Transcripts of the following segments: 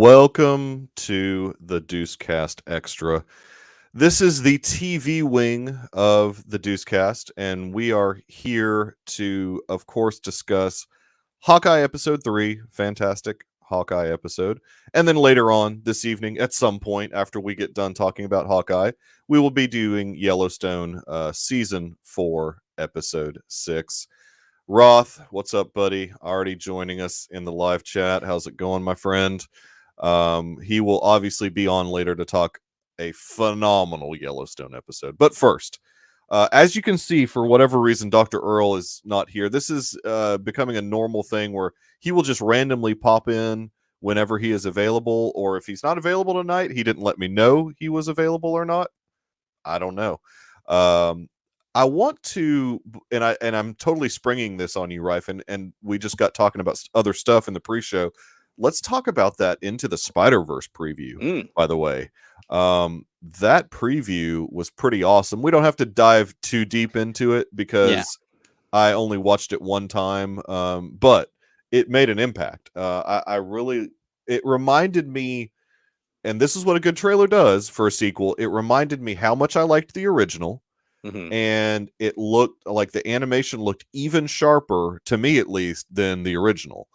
Welcome to the Deucecast Extra. This is the TV wing of the Deucecast, and we are here to, of course, discuss Hawkeye Episode 3, fantastic Hawkeye episode. And then later on this evening, at some point after we get done talking about Hawkeye, we will be doing Yellowstone Season 4, Episode 6. Roth, what's up, buddy? Already joining us in the live chat. How's it going, my friend? He will obviously be on later to talk a phenomenal Yellowstone episode. But first, as you can see, for whatever reason, Dr. Earl is not here. This is becoming a normal thing where he will just randomly pop in whenever he is available, or if he's not available tonight, he didn't let me know he was available or not. I don't know. I want to, and I'm totally springing this on you, Rife, and we just got talking about other stuff in the pre-show. Let's talk about that Into the Spider-Verse preview, by the way. That preview was pretty awesome. We don't have to dive too deep into it because I only watched it one time, but it made an impact. It reminded me, and this is what a good trailer does for a sequel, it reminded me how much I liked the original. And it looked like the animation looked even sharper, to me at least, than the original.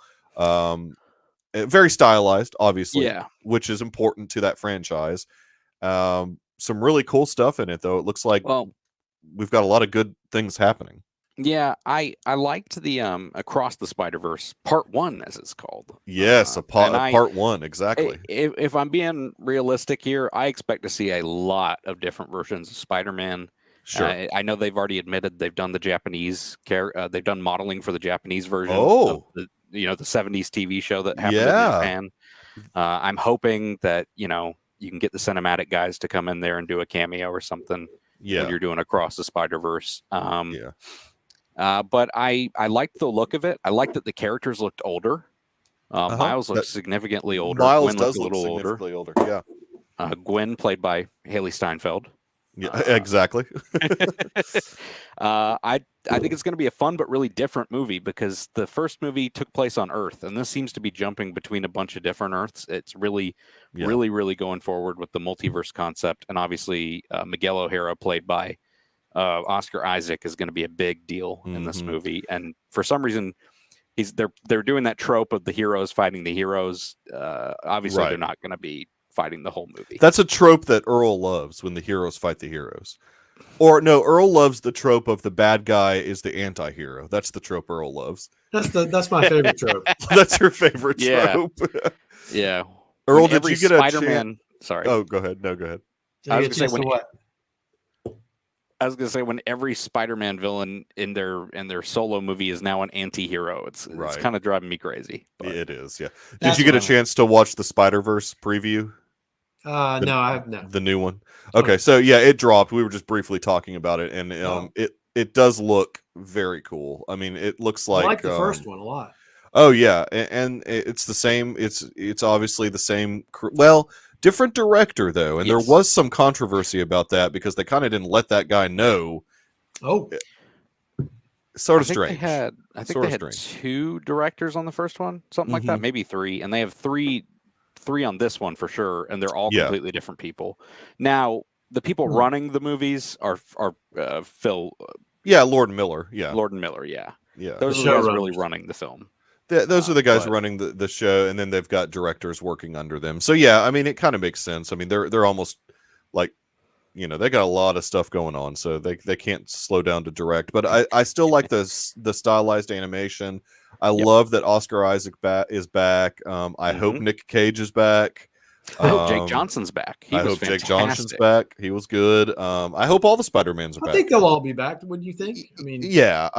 Very stylized, obviously, which is important to that franchise. Some really cool stuff in it, though. It looks like we've got a lot of good things happening. Yeah, I liked the Across the Spider-Verse Part 1, as it's called. Yes, Part 1, exactly. If I'm being realistic here, I expect to see a lot of different versions of Spider-Man. Sure. I know they've already admitted they've done the Japanese they've done modeling for the Japanese version of the 70s TV show that happened in Japan. I'm hoping that, you can get the cinematic guys to come in there and do a cameo or something when you're doing Across the Spider-Verse. But I liked the look of it. I liked that the characters looked older. Miles looks significantly older. Miles does look significantly older. Yeah. Gwen, played by Haley Steinfeld. Yeah, exactly. I think it's going to be a fun but really different movie because the first movie took place on Earth, and this seems to be jumping between a bunch of different Earths. It's really going forward with the multiverse concept, and obviously Miguel O'Hara, played by Oscar Isaac, is going to be a big deal in this movie. And for some reason, they're doing that trope of the heroes fighting the heroes. Obviously, they're not going to be fighting the whole movie. That's a trope that Earl loves, when the heroes fight the heroes. Or no, Earl loves the trope of the bad guy is the anti-hero. That's the trope Earl loves. That's my favorite trope. That's your favorite trope. Yeah. Earl, did you get Spider-Man? a chance? Sorry. Oh, go ahead. No, go ahead. I was going to say when every Spider-Man villain in their solo movie is now an anti-hero, it's kind of driving me crazy. But it is, yeah. Did you get a chance to watch the Spider-Verse preview? No, I have not. The new one. Okay, so yeah, it dropped. We were just briefly talking about it, and it does look very cool. I mean, it looks like I like the first one a lot. Oh yeah, and it's the same. It's obviously the same. Well, different director though, and there was some controversy about that because they kind of didn't let that guy know. Oh, sort of strange. I think they had two directors on the first one, something like that, maybe three, and they have three on this one for sure, and they're all completely different people. Now, the people running the movies are Phil. Lord and Miller. Yeah, Lord and Miller. Yeah. Those are the guys really running the film. Those are the guys running the show, and then they've got directors working under them. So yeah, I mean, it kind of makes sense. I mean, they're almost like, they got a lot of stuff going on, so they can't slow down to direct. But I still like the stylized animation. I love that Oscar Isaac is back. I hope Nick Cage is back. I hope Jake Johnson's back. I hope Jake Johnson's back. He was good. I hope all the Spider-Mans are back. I think they'll all be back. What do you think? I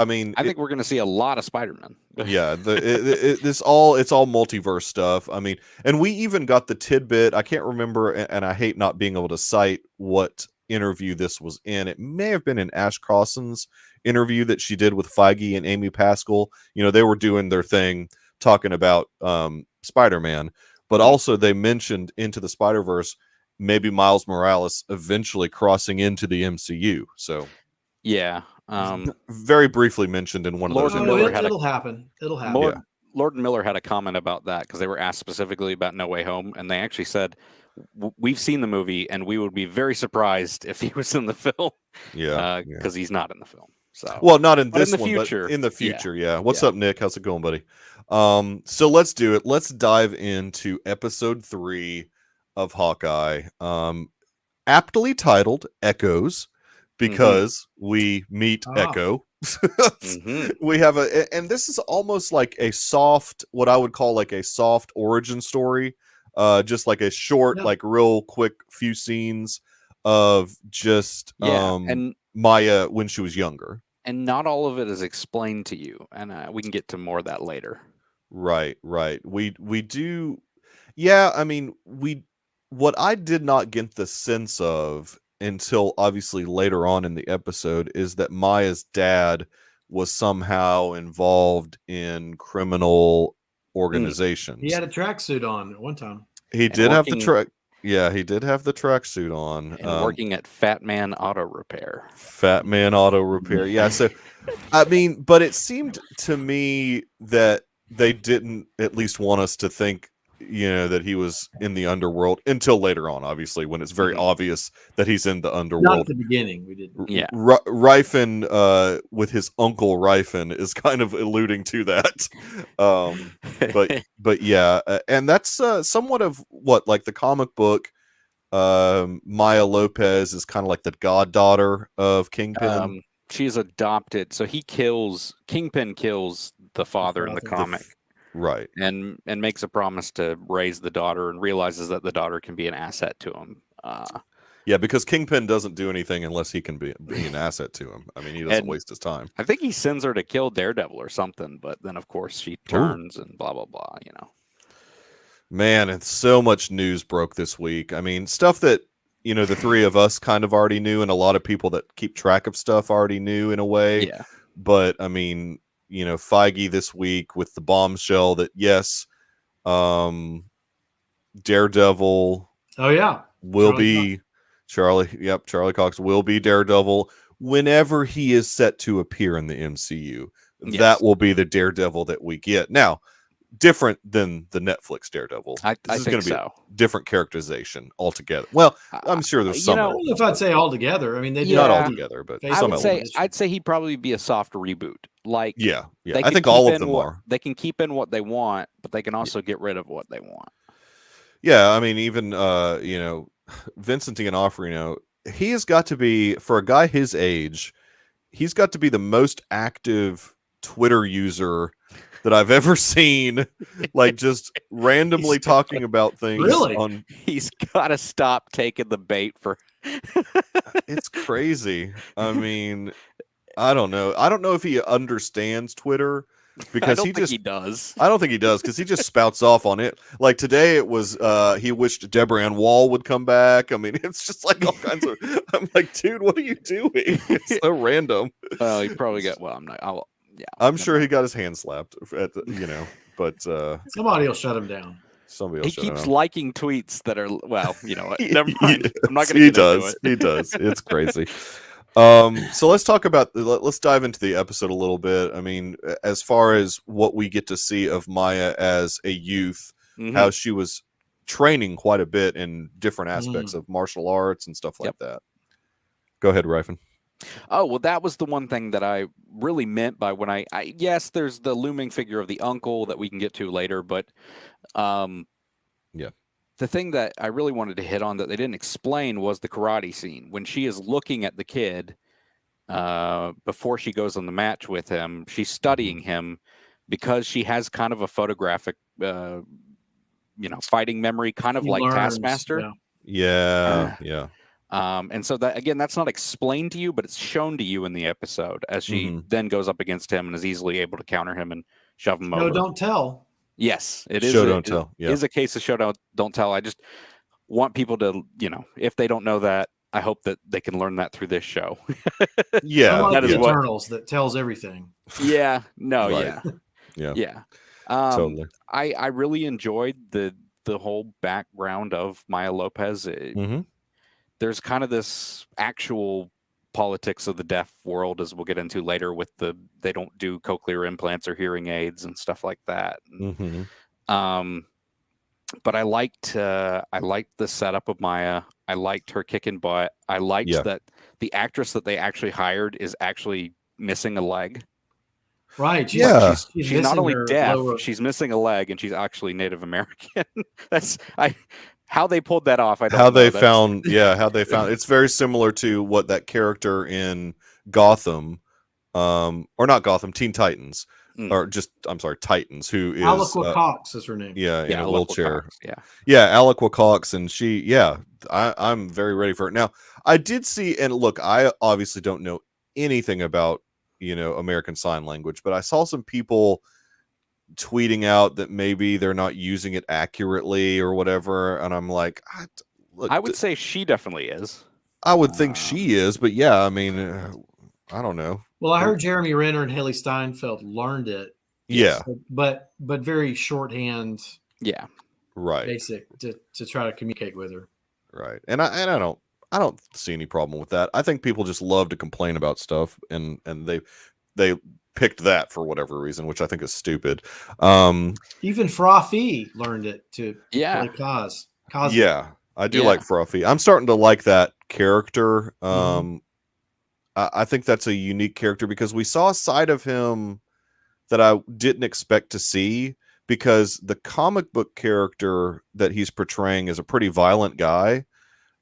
mean, I think we're going to see a lot of Spider-Man. It's all multiverse stuff. I mean, and we even got the tidbit. I can't remember, and I hate not being able to cite what interview this was in. It may have been in Ash Crossan's interview that she did with Feige and Amy Pascal. They were doing their thing talking about Spider-Man, but also they mentioned Into the Spider-Verse, maybe Miles Morales eventually crossing into the MCU. So yeah, very briefly mentioned in one of those. It'll happen. Lord and Miller had a comment about that because they were asked specifically about No Way Home, and they actually said, "We've seen the movie, and we would be very surprised if he was in the film." Yeah, because he's not in the film. So, well, not in but this in the one, future, but in the yeah. future, yeah. What's Yeah. up, Nick? How's it going, buddy? So let's do it. Let's dive into episode 3 of Hawkeye. Aptly titled Echoes, because we meet Echo. We have and this is almost like a soft, what I would call like a soft origin story. Just like a short, like real quick few scenes of just and Maya when she was younger. And not all of it is explained to you, and we can get to more of that later. Right. We do. Yeah, I mean, what I did not get the sense of until obviously later on in the episode is that Maya's dad was somehow involved in criminal organizations. He had a tracksuit on at one time. He did have the track. Yeah, he did have the tracksuit on. And working at Fat Man Auto Repair. Fat Man Auto Repair. Yeah, so I mean, but it seemed to me that they didn't at least want us to think, that he was in the underworld until later on, obviously, when it's very obvious that he's in the underworld. Not at the beginning, we didn't. Yeah. Ryfin, with his uncle Ryfin, is kind of alluding to that. But yeah, and that's somewhat of what, like the comic book. Maya Lopez is kind of like the goddaughter of Kingpin. She's adopted, so Kingpin kills the father in the comic. Right. And makes a promise to raise the daughter and realizes that the daughter can be an asset to him. Yeah, because Kingpin doesn't do anything unless he can be an asset to him. I mean, he doesn't waste his time. I think he sends her to kill Daredevil or something, but then of course she turns and blah, blah, blah, Man, and so much news broke this week. I mean, stuff that, the three of us kind of already knew, and a lot of people that keep track of stuff already knew in a way. Yeah. But I mean, Feige this week with the bombshell that yes, Daredevil. Oh yeah, will be Charlie. Yep, Charlie Cox will be Daredevil whenever he is set to appear in the MCU. Yes. That will be the Daredevil that we get now. Different than the Netflix Daredevil. I think going to be so. A different characterization altogether. Well, I'm sure there's some. I don't know if I'd say altogether. I mean, they not altogether, but I'd say he'd probably be a soft reboot. Like yeah. I think all of them are. They can keep in what they want, but they can also get rid of what they want. Yeah, I mean, even Vincent D'Onofrio, he has got to be, for a guy his age, he's got to be the most active Twitter user that I've ever seen, like just randomly talking about things. Really? He's got to stop taking the bait for. It's crazy. I mean, I don't know. I don't know if he understands Twitter because he does. I don't think he does because he just spouts off on it. Like today, it was he wished Deborah Ann Wall would come back. I mean, it's just like all kinds of. I'm like, dude, what are you doing? It's so random. He probably got. Well, I'm not. Yeah, I'm sure he got his hand slapped at the, but somebody will shut him down. Somebody else. He keeps liking tweets that are never mind. I'm not going to. He does. He does. It's crazy. So let's dive into the episode a little bit. I mean, as far as what we get to see of Maya as a youth, how she was training quite a bit in different aspects of martial arts and stuff like that. Go ahead, Ryfin. Oh, well, that was the one thing that I really meant by when yes, there's the looming figure of the uncle that we can get to later, but the thing that I really wanted to hit on that they didn't explain was the karate scene. When she is looking at the kid before she goes on the match with him, she's studying him because she has kind of a photographic, fighting memory, kind of like Taskmaster. Yeah. And so that, again, that's not explained to you, but it's shown to you in the episode as she then goes up against him and is easily able to counter him and shove him over. No, don't tell. Yes, it is. Show, don't tell. It is a case of show, don't tell. I just want people to, if they don't know that, I hope that they can learn that through this show. Yeah. Unlike the Eternals that tells everything. Yeah. No, right. Yeah. Totally. I really enjoyed the whole background of Maya Lopez. There's kind of this actual politics of the deaf world, as we'll get into later, with they don't do cochlear implants or hearing aids and stuff like that. But I liked the setup of Maya. I liked her kicking butt. I liked that the actress that they actually hired is actually missing a leg. Right. She's not only deaf, she's missing a leg, and she's actually Native American. How they pulled that off. I don't know. How they found it's very similar to what that character in Gotham, or not Gotham, Teen Titans, or just Titans, who is Aliqua Cox is her name. Yeah, in a wheelchair. Cox, Aliqua Cox, and she, I'm very ready for it. Now, I did see, and look, I obviously don't know anything about American Sign Language, but I saw some people tweeting out that maybe they're not using it accurately or whatever, and I'm like, I would say she definitely is. I would think she is, but I mean, I don't know. Well, I heard Jeremy Renner and Haley Steinfeld learned it. Yeah, but very shorthand. Yeah, right. Basic to try to communicate with her. Right, and I don't see any problem with that. I think people just love to complain about stuff, and they picked that for whatever reason, which I think is stupid. Even Frothy learned it to play Kaz. Yeah, I do like Frothy. I'm starting to like that character. I think that's a unique character because we saw a side of him that I didn't expect to see, because the comic book character that he's portraying is a pretty violent guy.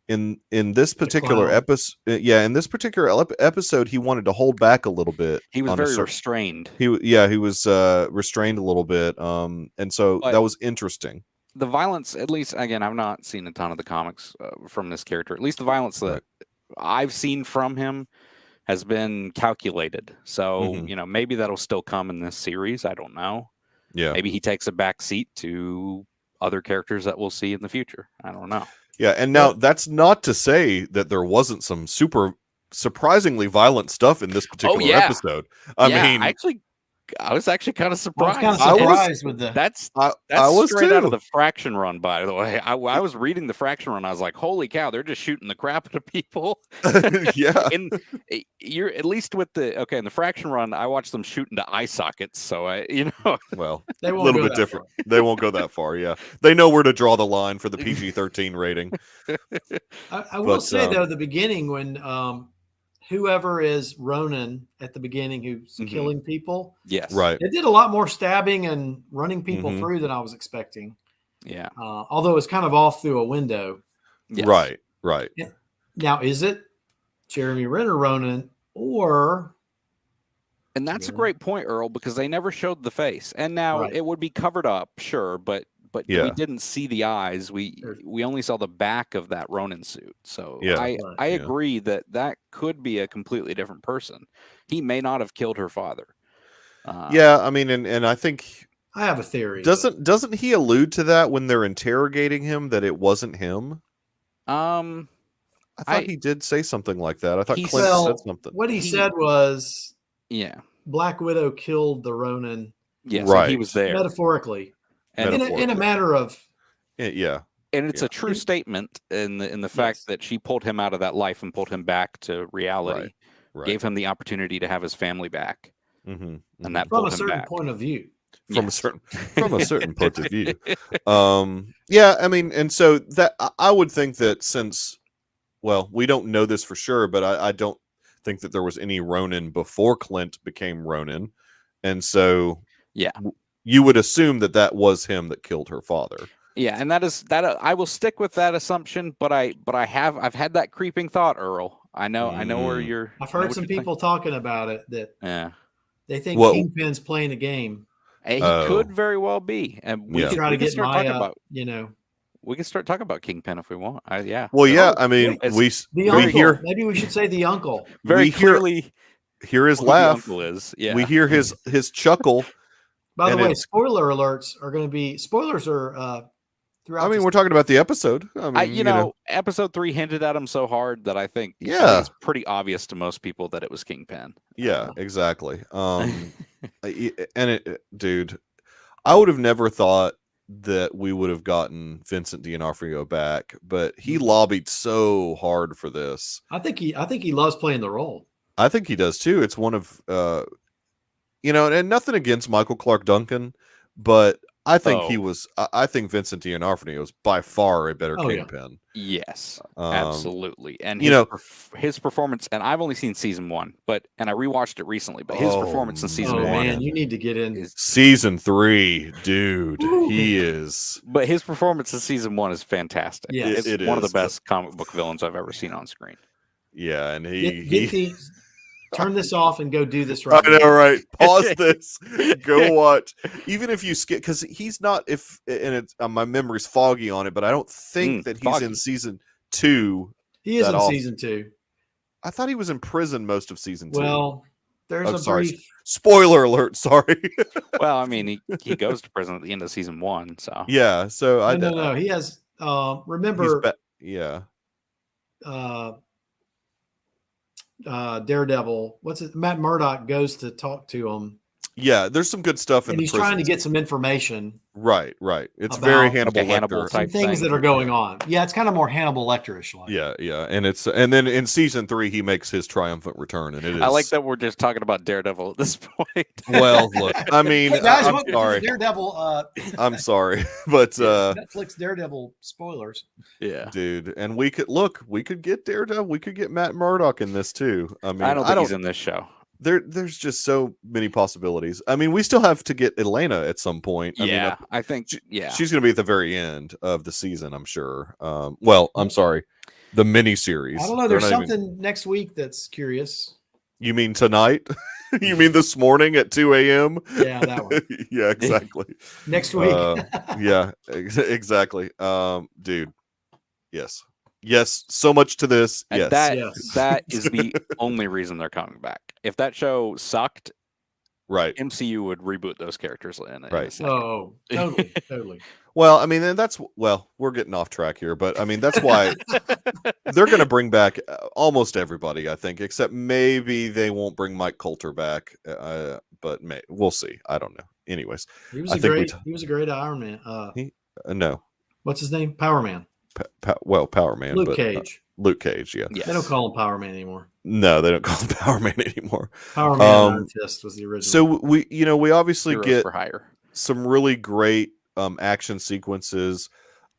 In this particular episode, episode, he wanted to hold back a little bit. He was very restrained. He was restrained a little bit, and so that was interesting. The violence, at least, again, I've not seen a ton of the comics from this character. At least the violence that I've seen from him has been calculated. So maybe that'll still come in this series. I don't know. Yeah, maybe he takes a back seat to other characters that we'll see in the future. I don't know. Yeah, and now that's not to say that there wasn't some surprisingly violent stuff in this particular episode. I mean, I was actually kind of surprised. I was kind of surprised with the. That's straight out of the Fraction run, by the way. I was reading the Fraction run. I was like, "Holy cow! They're just shooting the crap out of people." Yeah, and you're at least with in the Fraction run, I watched them shoot into eye sockets. So well, a little bit different. They won't go that far. Yeah, they know where to draw the line for the PG-13 rating. I will say though, the beginning when whoever is Ronan at the beginning who's killing people. Yes. Right. It did a lot more stabbing and running people through than I was expecting. Yeah. Although it was kind of off through a window. Yes. Right. Right. Yeah. Now, is it Jeremy Renner Ronan or... And that's a great point, Earl, because they never showed the face. And now it would be covered up, sure, but we didn't see the eyes. We only saw the back of that Ronin suit. So I agree that could be a completely different person. He may not have killed her father. I mean, and I think I have a theory. Doesn't he allude to that when they're interrogating him, that it wasn't him? I thought he did say something like that. I thought Clint said something. What he said was, Black Widow killed the Ronin. Yes, right. He was there metaphorically. And in a matter of and it's a true statement in the fact that she pulled him out of that life and pulled him back to reality, gave him the opportunity to have his family back, and that from pulled a him certain back. point of view. From a certain point of view. I mean, and so that I would think that since, well, we don't know this for sure, but I don't think that there was any Ronin before Clint became Ronin, and so you would assume that was him that killed her father. Yeah, and that I will stick with that assumption, but I've had that creeping thought, Earl. I know where you're. I've heard some people talking about it that they think Kingpin's playing a game. He could very well be, and we can try to get Maya. About, we can start talking about Kingpin if we want. Well, I mean, we hear. Maybe we should say the uncle. Very clearly, hear his laugh. The uncle is. Yeah. We hear his chuckle. By the way, spoiler alerts are going to be spoilers are throughout. I mean, we're talking about the episode. I mean, episode 3 hinted at him so hard that I think it's pretty obvious to most people that it was Kingpin. Yeah, exactly. Dude, I would have never thought that we would have gotten Vincent D'Onofrio back, but he lobbied so hard for this. I think he loves playing the role. I think he does too. It's one of and nothing against Michael Clark Duncan, but I think I think Vincent D'Onofrio is by far a better Kingpin. Yeah. Yes, absolutely. And his performance, and I've only seen season 1, and I rewatched it recently, but his performance in season 1. Man, you need to get in season 3, dude. He is. But his performance in season 1 is fantastic. Yeah, it's one of the best comic book villains I've ever seen on screen. Yeah, and turn this off and go do this right now. I know, right? Pause this. Go watch. Even if you skip, because he's not. My memory's foggy on it, but I don't think that he's in season 2. He is in season 2. I thought he was in prison most of season 2. Well, there's brief. Spoiler alert. Sorry. Well, I mean, he goes to prison at the end of season 1. So yeah. So no. He has. Remember. Daredevil, Matt Murdock goes to talk to him. Yeah, there's some good stuff and he's trying to get some information. Right. It's very Hannibal Lecter type things that are going on. Yeah, it's kind of more Hannibal Lecter-ish. Yeah, and then in season 3 he makes his triumphant return, and it is. I like that we're just talking about Daredevil at this point. Well, look, I mean, hey guys, I'm sorry, Daredevil. I'm sorry, but Netflix Daredevil spoilers. Yeah, dude, and we could get Daredevil, we could get Matt Murdock in this too. I mean, I don't think he's in this show. There's just so many possibilities. I mean, we still have to get Elena at some point. I think she's going to be at the very end of the season, I'm sure. I'm sorry, the miniseries. I don't know. There's something next week that's curious. You mean tonight? You mean this morning at 2 a.m.? Yeah, that one. Yeah, exactly. Next week. Yeah, exactly. Dude, yes, so much to this. And yes, that is the only reason they're coming back. If that show sucked, right, MCU would reboot those characters in it. Right. Oh, totally. Well, I mean, and we're getting off track here, but I mean, that's why they're going to bring back almost everybody, I think, except maybe they won't bring Mike Coulter back. But we'll see. I don't know. Anyways, he was a great Iron Man. No, what's his name? Power Man. Power Man. Luke Cage. Luke Cage, yeah. Yes. They don't call him Power Man anymore. No, they don't call him Power Man anymore. Power Man Iron Fist was the original. So we obviously Heroes get for hire. Some really great action sequences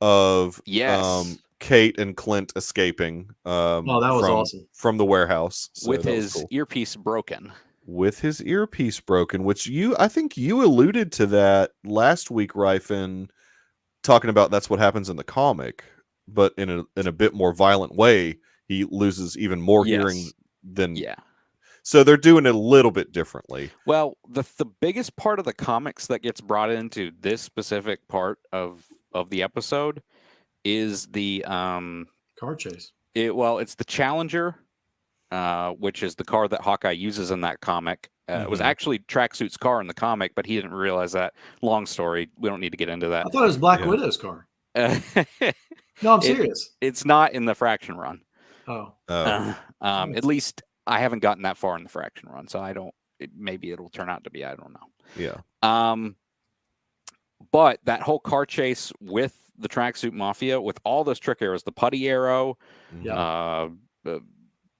of Kate and Clint escaping. That was awesome. From the warehouse. So with his earpiece broken. With his earpiece broken, which I think you alluded to that last week, Ryfin, talking about that's what happens in the comic. But in a bit more violent way, he loses even more hearing than. Yeah. So they're doing it a little bit differently. Well, the biggest part of the comics that gets brought into this specific part of the episode is the car chase. It's the Challenger, which is the car that Hawkeye uses in that comic. It was actually Tracksuit's car in the comic, but he didn't realize that. Long story. We don't need to get into that. I thought it was Black Widow's car. No, I'm serious. It's not in the Fraction run. Oh. At least I haven't gotten that far in the Fraction run, so I don't. Maybe it'll turn out to be. I don't know. Yeah. But that whole car chase with the Tracksuit Mafia, with all those trick arrows, the putty arrow. Yeah.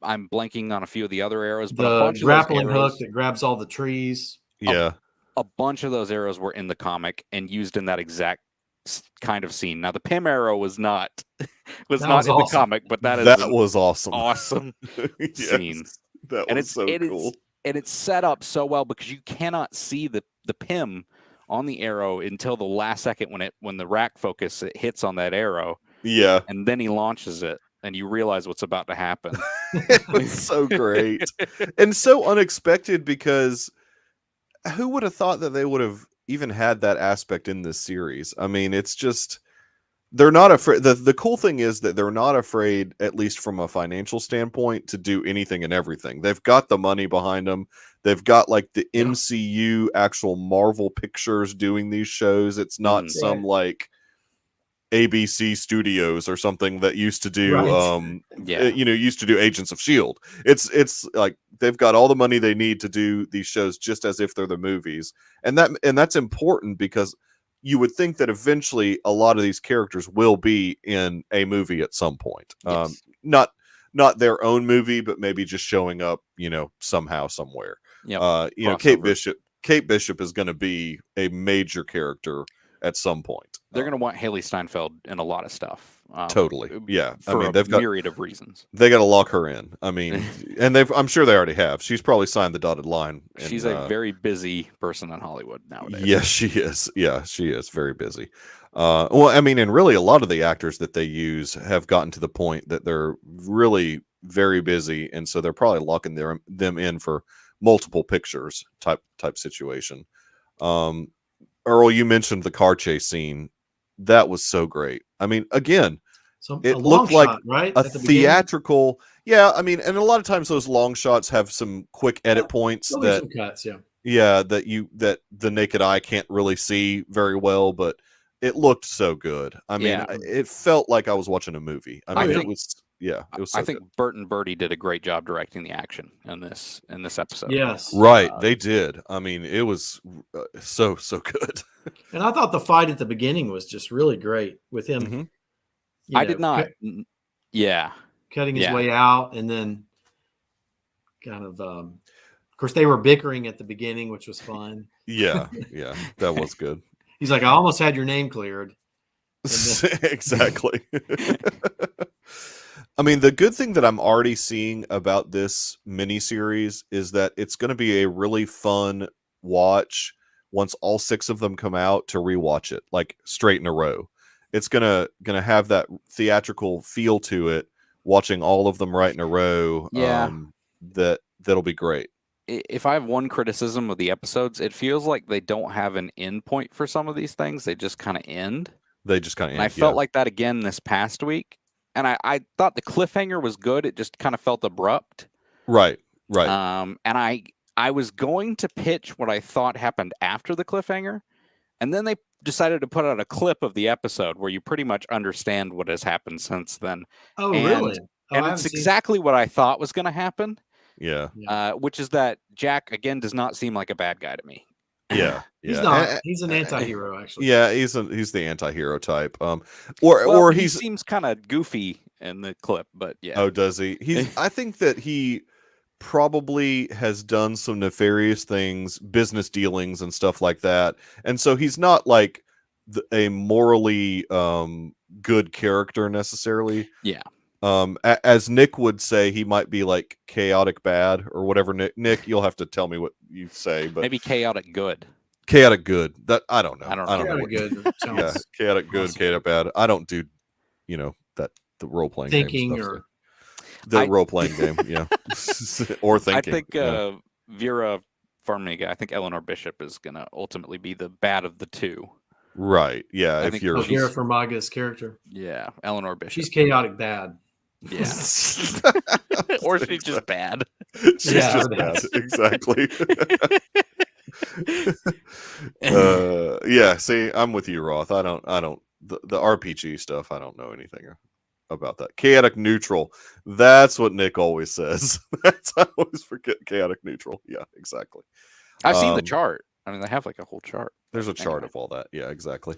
I'm blanking on a few of the other arrows, but the grappling hook that grabs all the trees. Yeah. A bunch of those arrows were in the comic and used in that exact kind of scene. Now the Pym arrow was not in the comic, but that was awesome. Awesome scene. That was so cool. And it's set up so well because you cannot see the Pym on the arrow until the last second when the rack focus hits on that arrow. Yeah. And then he launches it and you realize what's about to happen. It was so great. And so unexpected because who would have thought that they would have even had that aspect in this series? I mean, it's just they're not afraid. The cool thing is that they're not afraid, at least from a financial standpoint, to do anything and everything. They've got the money behind them. They've got like the MCU actual Marvel Pictures doing these shows. It's not some like ABC Studios or something that used to do used to do Agents of S.H.I.E.L.D. It's like they've got all the money they need to do these shows just as if they're the movies. And that's important because you would think that eventually a lot of these characters will be in a movie at some point. Yes. Not their own movie, but maybe just showing up, somehow, somewhere. Yep. Kate Bishop is going to be a major character at some point. They're going to want Haley Steinfeld in a lot of stuff. Totally. Yeah. For they've got myriad of reasons. They got to lock her in. I mean, and I'm sure they already have. She's probably signed the dotted line. She's a very busy person in Hollywood nowadays. Yes, she is. Yeah, she is very busy. Well, I mean, and really a lot of the actors that they use have gotten to the point that they're really very busy. And so they're probably locking them in for multiple pictures type situation. Earl, you mentioned the car chase scene. That was so great. I mean, again, it looked like a theatrical. Yeah, I mean, and a lot of times those long shots have some quick edit points that some cuts, that the naked eye can't really see very well, but it looked so good. I mean, it felt like I was watching a movie. I mean, it was so I think good. Burt and Birdie did a great job directing the action in this episode. Yes, right, they did. I mean, it was so good. And I thought the fight at the beginning was just really great with him. Mm-hmm. I did not. Cutting his way out, and then kind of course, they were bickering at the beginning, which was fun. Yeah, that was good. He's like, I almost had your name cleared. Exactly. I mean, the good thing that I'm already seeing about this miniseries is that it's going to be a really fun watch once all 6 of them come out to rewatch it, like straight in a row. It's gonna have that theatrical feel to it, watching all of them right in a row. Yeah. That'll be great. If I have one criticism of the episodes, it feels like they don't have an end point for some of these things. They just kind of end. And I felt like that again this past week. And I thought the cliffhanger was good. It just kind of felt abrupt. Right. And I was going to pitch what I thought happened after the cliffhanger. And then they decided to put out a clip of the episode where you pretty much understand what has happened since then. Oh, really? And it's exactly what I thought was going to happen. Yeah. Which is that Jack, again, does not seem like a bad guy to me. Yeah. He's not. He's an anti-hero, actually. Yeah, he's the anti-hero type. He seems kind of goofy in the clip, but yeah. Oh, does he? I think that he probably has done some nefarious things, business dealings and stuff like that. And so he's not like a morally good character necessarily. Yeah. As Nick would say, he might be like chaotic bad or whatever. Nick, you'll have to tell me what you say, but maybe chaotic good. Chaotic good. That I don't know. I don't know. Good. Yeah, chaotic good, chaotic bad. I don't do, the role playing thinking or the role playing game. Yeah, or thinking. I think Vera Farmiga. I think Eleanor Bishop is gonna ultimately be the bad of the two. Right. Yeah. I think Vera Farmiga's character. Yeah, Eleanor Bishop. She's chaotic bad. Yeah. Or she's just bad. She's just bad. Exactly. Yeah, see, I'm with you, Roth. I don't the RPG stuff, I don't know anything about that. Chaotic neutral. That's what Nick always says. I always forget chaotic neutral. Yeah, exactly. I've seen the chart. I mean, they have like a whole chart. There's a chart of all that. Yeah, exactly.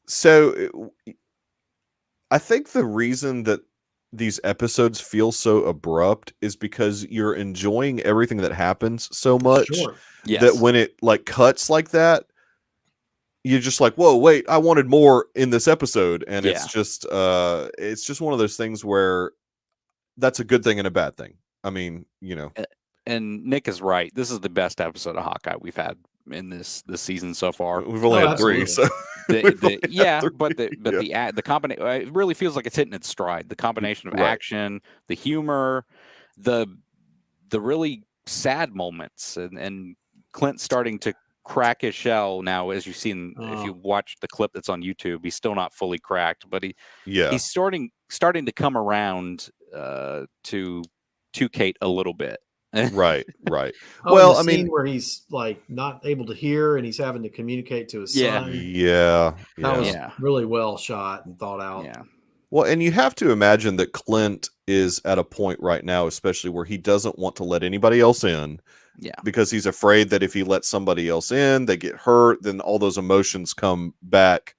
So I think the reason that these episodes feel so abrupt is because you're enjoying everything that happens so much that when it like cuts like that, you're just like, whoa, wait, I wanted more in this episode. And it's just one of those things where that's a good thing and a bad thing. I mean, And Nick is right. This is the best episode of Hawkeye we've had in this season so far. We've only had 3, so but the combination, it really feels like it's hitting its stride. The combination of action, the humor, the really sad moments, and Clint starting to crack his shell now. As you've seen, if you watch the clip that's on YouTube, he's still not fully cracked, but he's starting to come around to Kate a little bit. Right. Well, I mean, where he's like not able to hear and he's having to communicate to his son. Yeah. That was really well shot and thought out. Yeah. Well, and you have to imagine that Clint is at a point right now, especially where he doesn't want to let anybody else in because he's afraid that if he lets somebody else in, they get hurt. Then all those emotions come back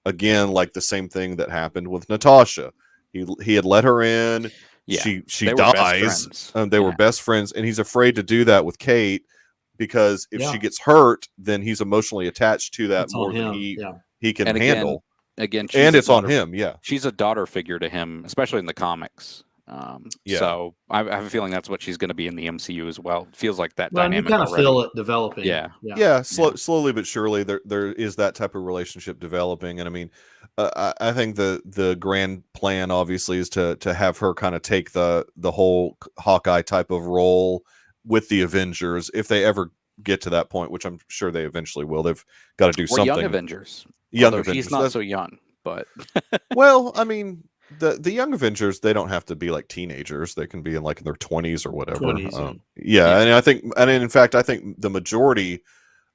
again, like the same thing that happened with Natasha. He had let her in. She they were best dies. friends. They were best friends, and he's afraid to do that with Kate because if she gets hurt, then he's emotionally attached to that more than he can handle. Again, and it's on him. Yeah, she's a daughter figure to him, especially in the comics. So I have a feeling that's what she's going to be in the MCU as well. It feels like that dynamic. You kind of feel it developing. Slowly but surely there is that type of relationship developing. And I mean, I think the grand plan obviously is to have her kind of take the whole Hawkeye type of role with the Avengers if they ever get to that point, which I'm sure they eventually will. They've got to do something. Young Avengers. He's not so young, but well, I mean. The young Avengers, they don't have to be like teenagers. They can be in their 20s or whatever. 20s, and in fact, I think the majority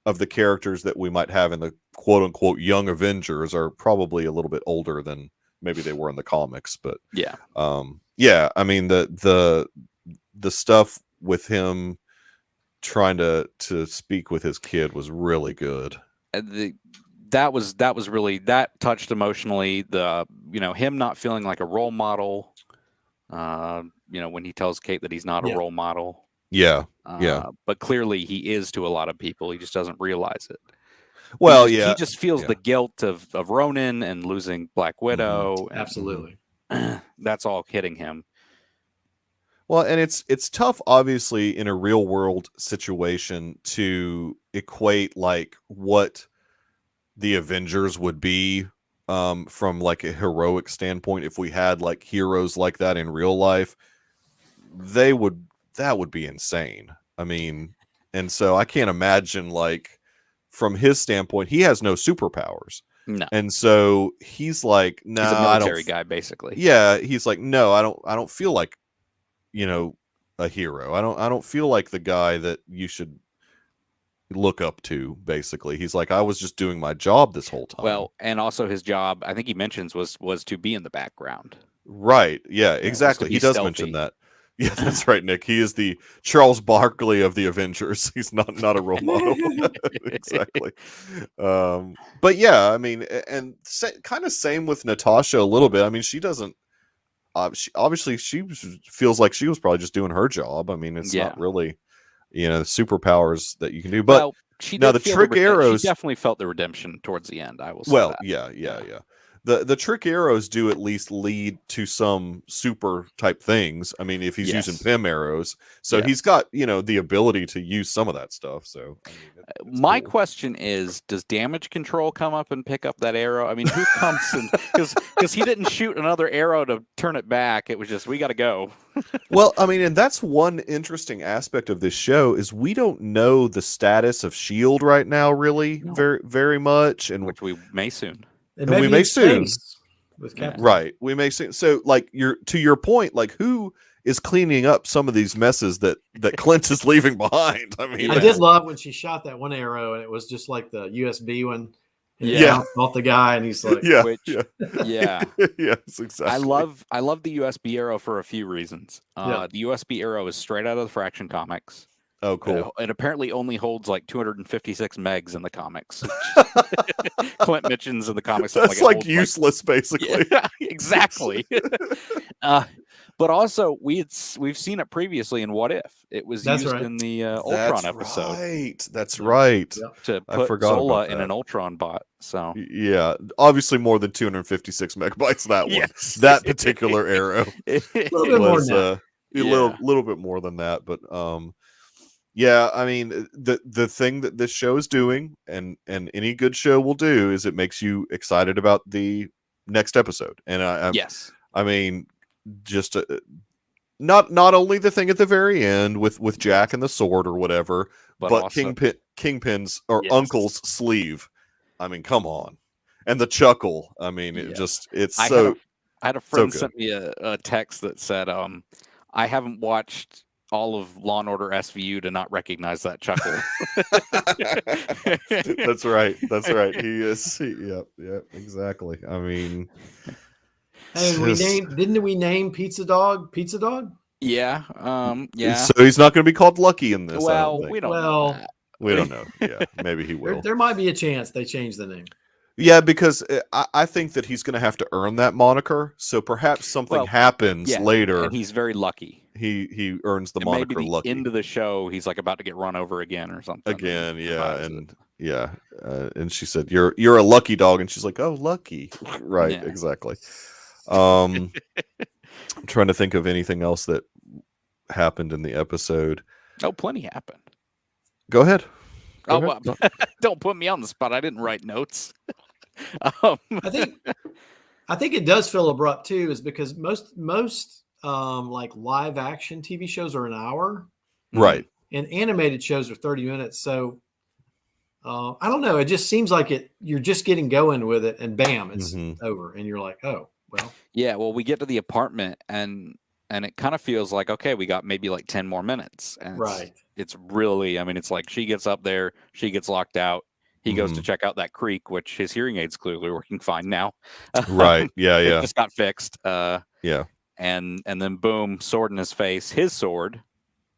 of the characters that we might have in the quote unquote young Avengers are probably a little bit older than maybe they were in the comics. But I mean the stuff with him trying to speak with his kid was really good. That was really, that touched emotionally. Him not feeling like a role model. When he tells Kate that he's not a role model. But clearly he is to a lot of people. He just doesn't realize it. Well, he just feels the guilt of Ronin and losing Black Widow. Absolutely, that's all hitting him. Well, and it's tough, obviously, in a real world situation to equate like what the Avengers would be from like a heroic standpoint. If we had like heroes like that in real life, that would be insane. I mean, and so I can't imagine, like, from his standpoint, he has no superpowers. No. And so he's like, no, he's a military guy, basically. Yeah. He's like, no, I don't feel like, a hero. I don't feel like the guy that you should look up to, basically. He's like, I was just doing my job this whole time. Well, and also his job, I think he mentions, was to be in the background. Right. Yeah, exactly. He does mention that. Yeah, that's right, Nick. He is the Charles Barkley of the Avengers. He's not a role model. Exactly. But yeah, I mean, and kind of same with Natasha a little bit. I mean, she doesn't obviously she feels like she was probably just doing her job. I mean, it's not really superpowers that you can do. But the trick arrows, she definitely felt the redemption towards the end, I will say. Well, yeah. The trick arrows do at least lead to some super type things. I mean, if he's using PIM arrows, so he's got the ability to use some of that stuff. So I mean, my question is, does damage control come up and pick up that arrow? I mean, who comes and because he didn't shoot another arrow to turn it back. It was just, we got to go. Well, I mean, and that's one interesting aspect of this show is we don't know the status of S.H.I.E.L.D. right now, really, very, very much, and which we may soon. And we may soon, with Captain. Right? We may soon. So, like, to your point, like, who is cleaning up some of these messes that Clint is leaving behind? I mean, I did love when she shot that one arrow, and it was just like the USB one. Off the guy, and he's like, yes, exactly. I love the USB arrow for a few reasons. The USB arrow is straight out of the Fraction comics. Oh, cool. It apparently only holds like 256 megs in the comics. Clint mentions in the comics. That's like useless, basically. Yeah, exactly. But also, we've seen it previously in What If. It was used in the Ultron episode. That's right. To put Zola in an Ultron bot. So yeah, obviously more than 256 megabytes. That one, that particular arrow, was a little bit more than that, but yeah, I mean, the thing that this show is doing, and any good show will do, is it makes you excited about the next episode. And I mean, just not only the thing at the very end with Jack and the sword or whatever, but also Kingpin's or Uncle's sleeve. I mean, come on, and the chuckle. I mean, I had a friend sent me a text that said, I haven't watched all of Law and Order SVU to not recognize that chuckle. That's right. He is. Yep, exactly. I mean, hey, didn't we name Pizza Dog? Pizza Dog? Yeah. Yeah. So he's not going to be called Lucky in this. Well, I we don't don't know think. that. We don't know. Yeah, maybe he will. There might be a chance they change the name. Yeah, because I think that he's going to have to earn that moniker. So perhaps something happens later. And he's very lucky. He earns the And moniker maybe the Lucky. end of the show, he's like about to get run over again or something. Again, and she said, "You're a lucky dog," and she's like, "Oh, lucky." Right, Yeah. exactly. I'm trying to think of anything else that happened in the episode. Oh, plenty happened. Go ahead. Well, don't put me on the spot. I didn't write notes. I think it does feel abrupt too, is because most like live action TV shows are an hour, right? And animated shows are 30 minutes. So I don't know. It just seems like you're just getting going with it, and bam, it's over, and you're like, oh well. Yeah. Well, we get to the apartment, and it kind of feels like, okay, we got maybe like 10 more minutes, and it's really, I mean, it's like she gets up there, she gets locked out. He goes to check out that creek, which his hearing aid's clearly working fine now. Right. Yeah. It just got fixed. Yeah. And then boom, sword in his face. His sword.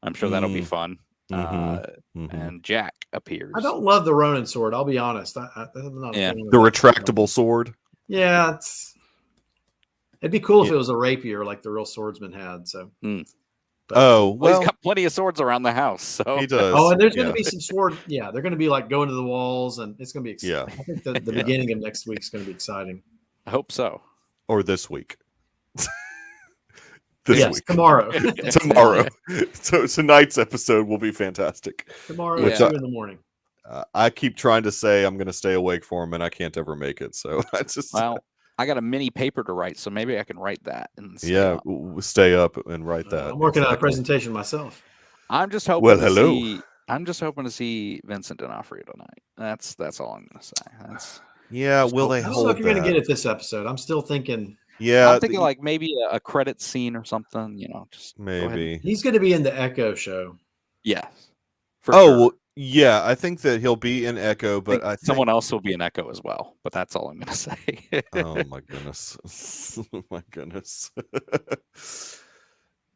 I'm sure that'll be fun. And Jack appears. I don't love the Ronin sword. I'll be honest. I'm not a fan of the retractable sword. Yeah. It'd be cool if it was a rapier like the real swordsman had. So. But, well, he's got plenty of swords around the house. So he does. Oh, and there's going to be some sword. Yeah, they're going to be like going to the walls, and it's going to be exciting. I think the beginning of next week is going to be exciting. I hope so. Or this week. This week. Tomorrow. Tomorrow. So tonight's episode will be fantastic. Tomorrow at 2 in the morning. I keep trying to say I'm going to stay awake for him, and I can't ever make it. So I just I got a mini paper to write, so maybe I can write that and stay up and write that. I'm working on a presentation myself. I'm just hoping to see Vincent D'Onofrio tonight. That's all I'm going to say. Will they hold? I don't know if you're going to get it this episode. I'm still thinking. Yeah, I'm thinking like maybe a credit scene or something. Just maybe he's going to be in the Echo show. Yes. Sure. Well, yeah, I think that he'll be in Echo, but I think someone else will be in Echo as well. But that's all I'm going to say. Oh my goodness! Oh my goodness!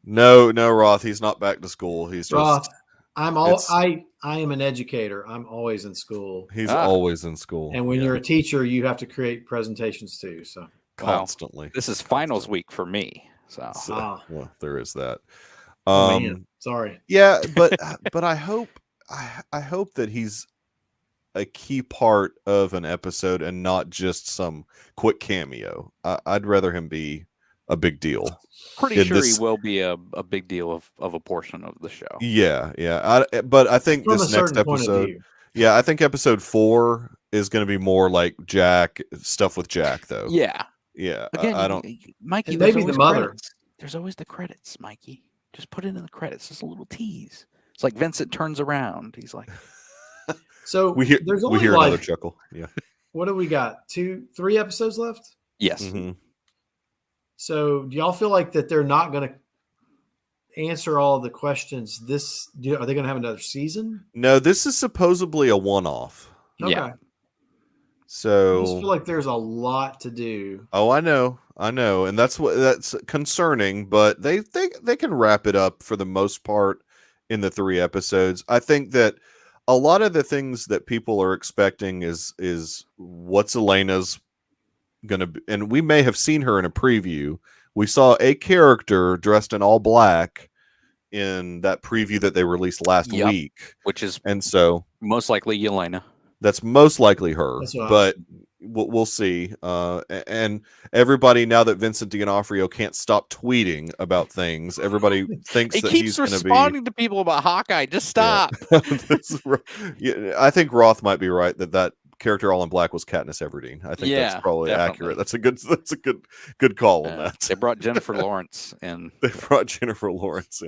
No, Roth. He's not back to school. He's just. Roth, I am an educator. I'm always in school. He's always in school. And when you're a teacher, you have to create presentations too. So constantly. This is finals week for me. So well, there is that. Man, sorry. Yeah, but I hope that he's a key part of an episode and not just some quick cameo. I'd rather him be a big deal. Pretty sure he will be a big deal of a portion of the show. Yeah. But I think this next episode, I think episode 4 is going to be more like Jack stuff with Jack, though. Yeah. Again, I don't. Mikey, maybe the mother. Credits. There's always the credits, Mikey. Just put it in the credits. Just a little tease. It's like Vincent turns around. He's like. So we hear another chuckle. Yeah. What do we got? 2-3 episodes left? Yes. Mm-hmm. So do y'all feel like that they're not going to answer all the questions? Are they going to have another season? No, this is supposedly a one-off. Okay. Yeah. So I just feel like there's a lot to do. Oh, I know, and that's concerning. But they can wrap it up for the most part in the 3 episodes. I think that a lot of the things that people are expecting is what's Elena's gonna be, and we may have seen her in a preview. We saw a character dressed in all black in that preview that they released last week, which is most likely Elena. That's most likely her, but we'll see. And everybody, now that Vincent D'Onofrio can't stop tweeting about things, everybody thinks he that keeps he's going to be responding to people about Hawkeye. Just stop. Yeah. I think Roth might be right that character all in black was Katniss Everdeen. I think that's probably accurate. That's a good call on that. They brought Jennifer Lawrence in. It's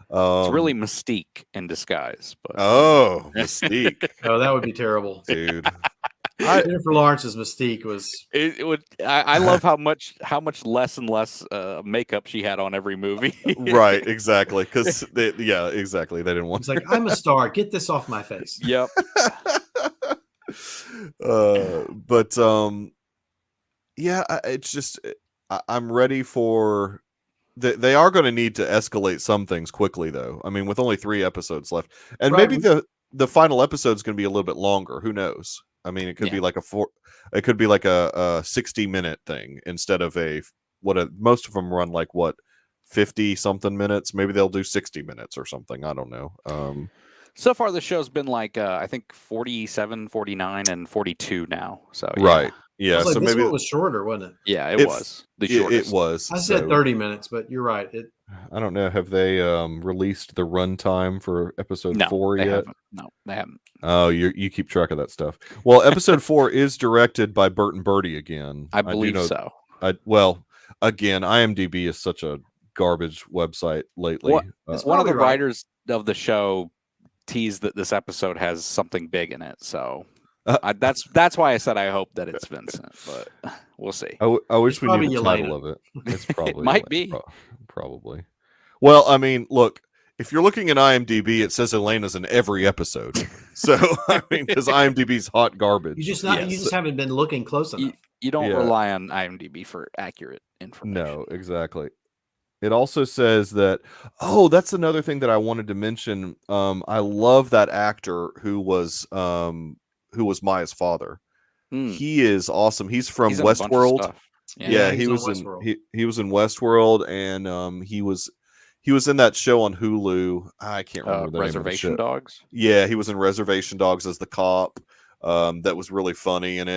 Oh, really Mystique in disguise. But Mystique. Oh, that would be terrible, dude. Jennifer Lawrence's Mystique was. It would. I love how much less and less makeup she had on every movie. Right. Exactly. Because exactly. They didn't want. It's like, I'm a star. Get this off my face. Yep. It's just I'm ready for They are going to need to escalate some things quickly, though. I mean, with only 3 episodes left, and Right. maybe the final episode is going to be a little bit longer. Who knows? I mean, it could be like it could be like a 60-minute thing instead of most of them run like 50 something minutes. Maybe they'll do 60 minutes or something. I don't know. So far, the show's been like I think 47, 49, and 42 now. So right. Yeah, so so this maybe one was shorter, wasn't it? Yeah, it was the shortest. It was. I said 30 minutes, but you're right. I don't know. Have they released the runtime for episode 4 yet? Haven't. No, they haven't. Oh, you keep track of that stuff. Well, episode 4 is directed by Bert and Bertie again. I believe so. Again, IMDb is such a garbage website lately. One of the writers of the show teased that this episode has something big in it, so that's why I said I hope that it's Vincent, but we'll see. I wish we knew the title of it. It's probably it might be probably. Well, I mean, look, if you're looking at IMDb, it says Elena's in every episode. So I mean, because IMDb's hot garbage. You just haven't been looking close enough. You don't rely on IMDb for accurate information. No, exactly. It also says that, that's another thing that I wanted to mention. I love that actor who was Maya's father. He is awesome. He's from Westworld. Yeah, he was in Westworld, and he was in that show on Hulu. I can't remember the Reservation name of the show. Dogs. Yeah, he was in Reservation Dogs as the cop. That was really funny, and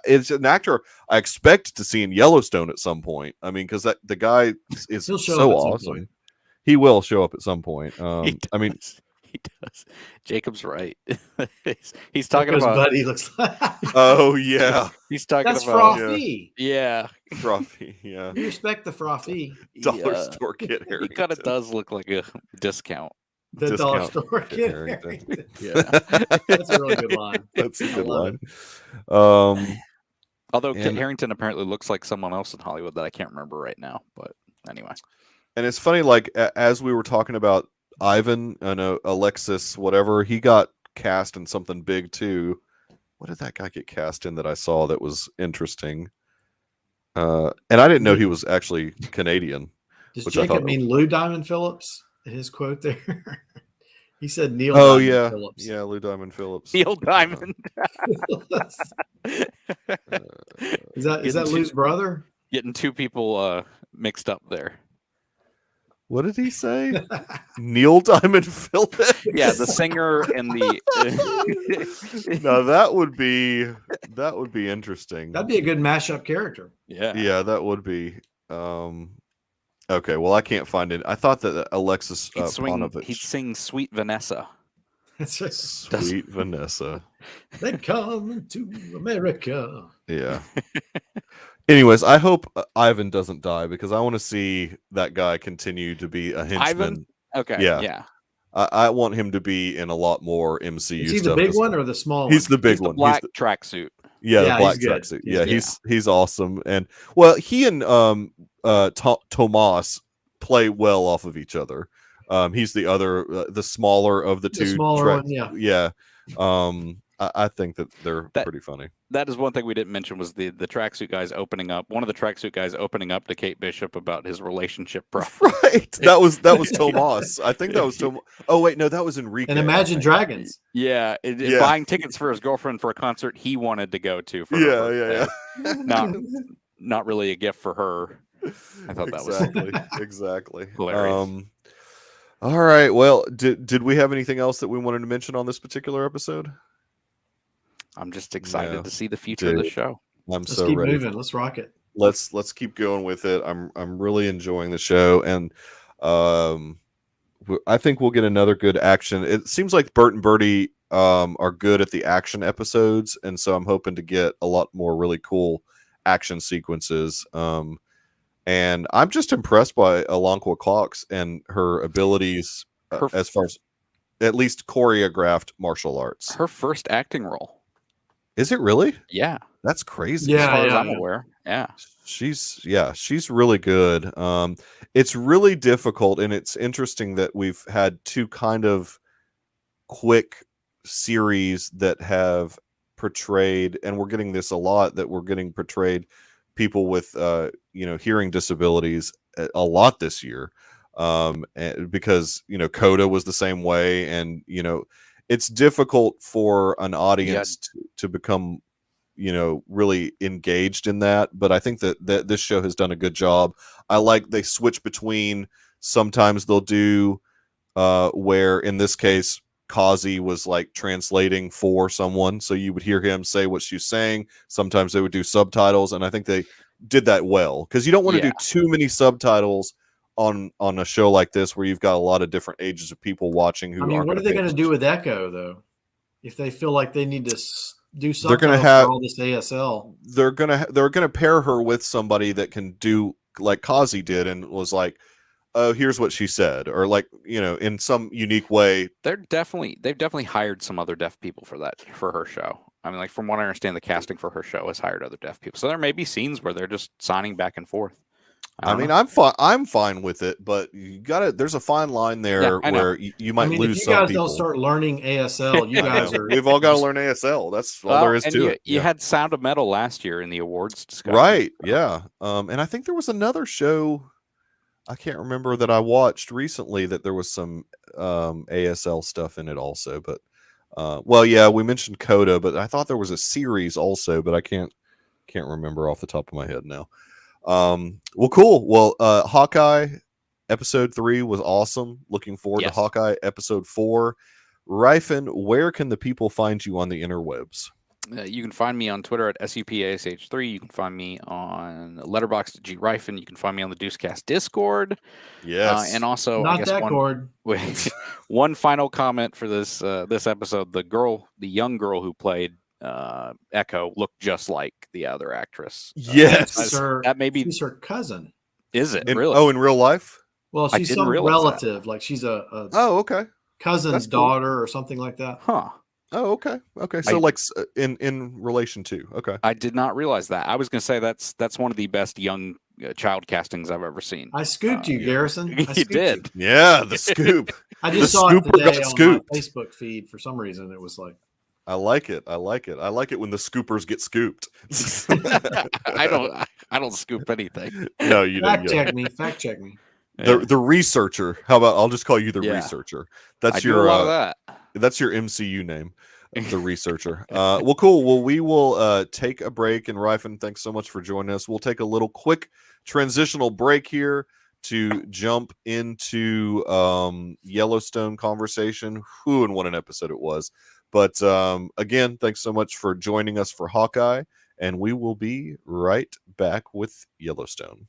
it's an actor I expect to see in Yellowstone at some point. I mean, because the guy is so awesome. He will show up at some point. I mean, he does. Jacob's right. he's talking about. Buddy looks like. Oh yeah, he's talking That's about. Frothy. Yeah, Frothy. Yeah, you respect the Frothy. Dollar store kid Harrington. He kind of does look like a discount. The dollar store kid Harrington. Yeah, that's a really good line. That's a good line. Although Kit Harington apparently looks like someone else in Hollywood that I can't remember right now. But anyway. And it's funny, like, as we were talking about Ivan and Alexis, whatever, he got cast in something big too. What did that guy get cast in that I saw that was interesting? And I didn't know he was actually Canadian. Does Jacob mean Lou Diamond Phillips? His quote there. He said Neil. Oh Diamond Phillips. Yeah, Lou Diamond Phillips. Neil Diamond. Is that Lou's brother? Getting two people mixed up there. What did he say? Neil Diamond Phillips. Yeah, the singer and the. Now that would be interesting. That'd be a good mashup character. Yeah, that would be. Okay, well, I can't find it. I thought that Alexis he'd sing "Sweet Vanessa." That's right. Sweet Vanessa. They come to America. Yeah. Anyways, I hope Ivan doesn't die because I want to see that guy continue to be a henchman. Ivan? Okay. Yeah. I want him to be in a lot more MCU stuff. Is he the big one or the small one? He's the big one. Black tracksuit. Yeah, the black tracksuit. Yeah, he's awesome. And well, he and Tomas play well off of each other. He's the other, the smaller of the two. Smaller one, yeah. I think that they're pretty funny. That is one thing we didn't mention was the tracksuit guys opening up. One of the tracksuit guys opening up to Kate Bishop about his relationship problem. Right. That was Tomas. I think that was Tomas. Oh wait, no, that was Enrique. And Imagine Dragons. Yeah, buying tickets for his girlfriend for a concert he wanted to go to. For yeah. Not really a gift for her. I thought that was exactly hilarious. All right. Well, did we have anything else that we wanted to mention on this particular episode? I'm just excited to see the future of the show. Let's keep moving. Let's rock it. Let's keep going with it. I'm really enjoying the show, and I think we'll get another good action. It seems like Bert and Bertie are good at the action episodes, and so I'm hoping to get a lot more really cool action sequences. And I'm just impressed by Alonqua Cox and her abilities as far as at least choreographed martial arts. Her first acting role. Is it really? Yeah. That's crazy. Yeah, as far as I'm aware. Yeah. She's really good. It's really difficult, and it's interesting that we've had two kind of quick series that have portrayed, and we're getting this a lot, that we're getting portrayed people with hearing disabilities a lot this year, because Coda was the same way, and it's difficult for an audience to become really engaged in that. But I think that this show has done a good job. I like they switch between, sometimes they'll do where in this case Kazi was like translating for someone, so you would hear him say what she's saying. Sometimes they would do subtitles, and I think they did that well, because you don't want to do too many subtitles on a show like this where you've got a lot of different ages of people watching who aren't. What are they going to do with Echo though, if they feel like they need to do subtitles they're going to have for all this ASL? They're gonna pair her with somebody that can do like Kazi did, and was like, oh, here's what she said, or like, in some unique way. They've definitely hired some other deaf people for her show. I mean, like, from what I understand, the casting for her show has hired other deaf people. So there may be scenes where they're just signing back and forth. I'm fine with it, but there's a fine line there where you might lose some people. If you guys don't start learning ASL, you guys are. We've all got to learn ASL. That's all there is to it. You had Sound of Metal last year in the awards discussion. Right, yeah. And I think there was another show, I can't remember, that I watched recently that there was some ASL stuff in it also. But we mentioned Coda, but I thought there was a series also, but I can't remember off the top of my head now. Well, cool. Well, Hawkeye episode 3 was awesome. Looking forward to Hawkeye episode 4. Ryfin, where can the people find you on the interwebs? You can find me on Twitter at SUPASH3. You can find me on Letterboxd at GRyfin. You can find me on the Deucecast Discord. Yes. And also, not I guess one final comment for this episode: the young girl who played Echo looked just like the other actress. Yes, she's her cousin. Is it really? Oh, in real life? Well, she's some relative, like she's a okay, cousin's daughter or something like that. Huh. Oh, okay. So like in relation to. Okay. I did not realize that. I was going to say that's one of the best young child castings I've ever seen. I scooped you, Garrison. You did. Yeah, the scoop. I just saw it today on my Facebook feed. For some reason, it was like. I like it. I like it when the scoopers get scooped. I don't scoop anything. No, you don't. Fact check me. The researcher. How about I'll just call you the researcher? That's your that's your MCU name, the researcher. Well, cool. Well, we will take a break, and Ryfin, thanks so much for joining us. We'll take a little quick transitional break here to jump into Yellowstone conversation. Who and what an episode it was. But again, thanks so much for joining us for Hawkeye, and we will be right back with Yellowstone.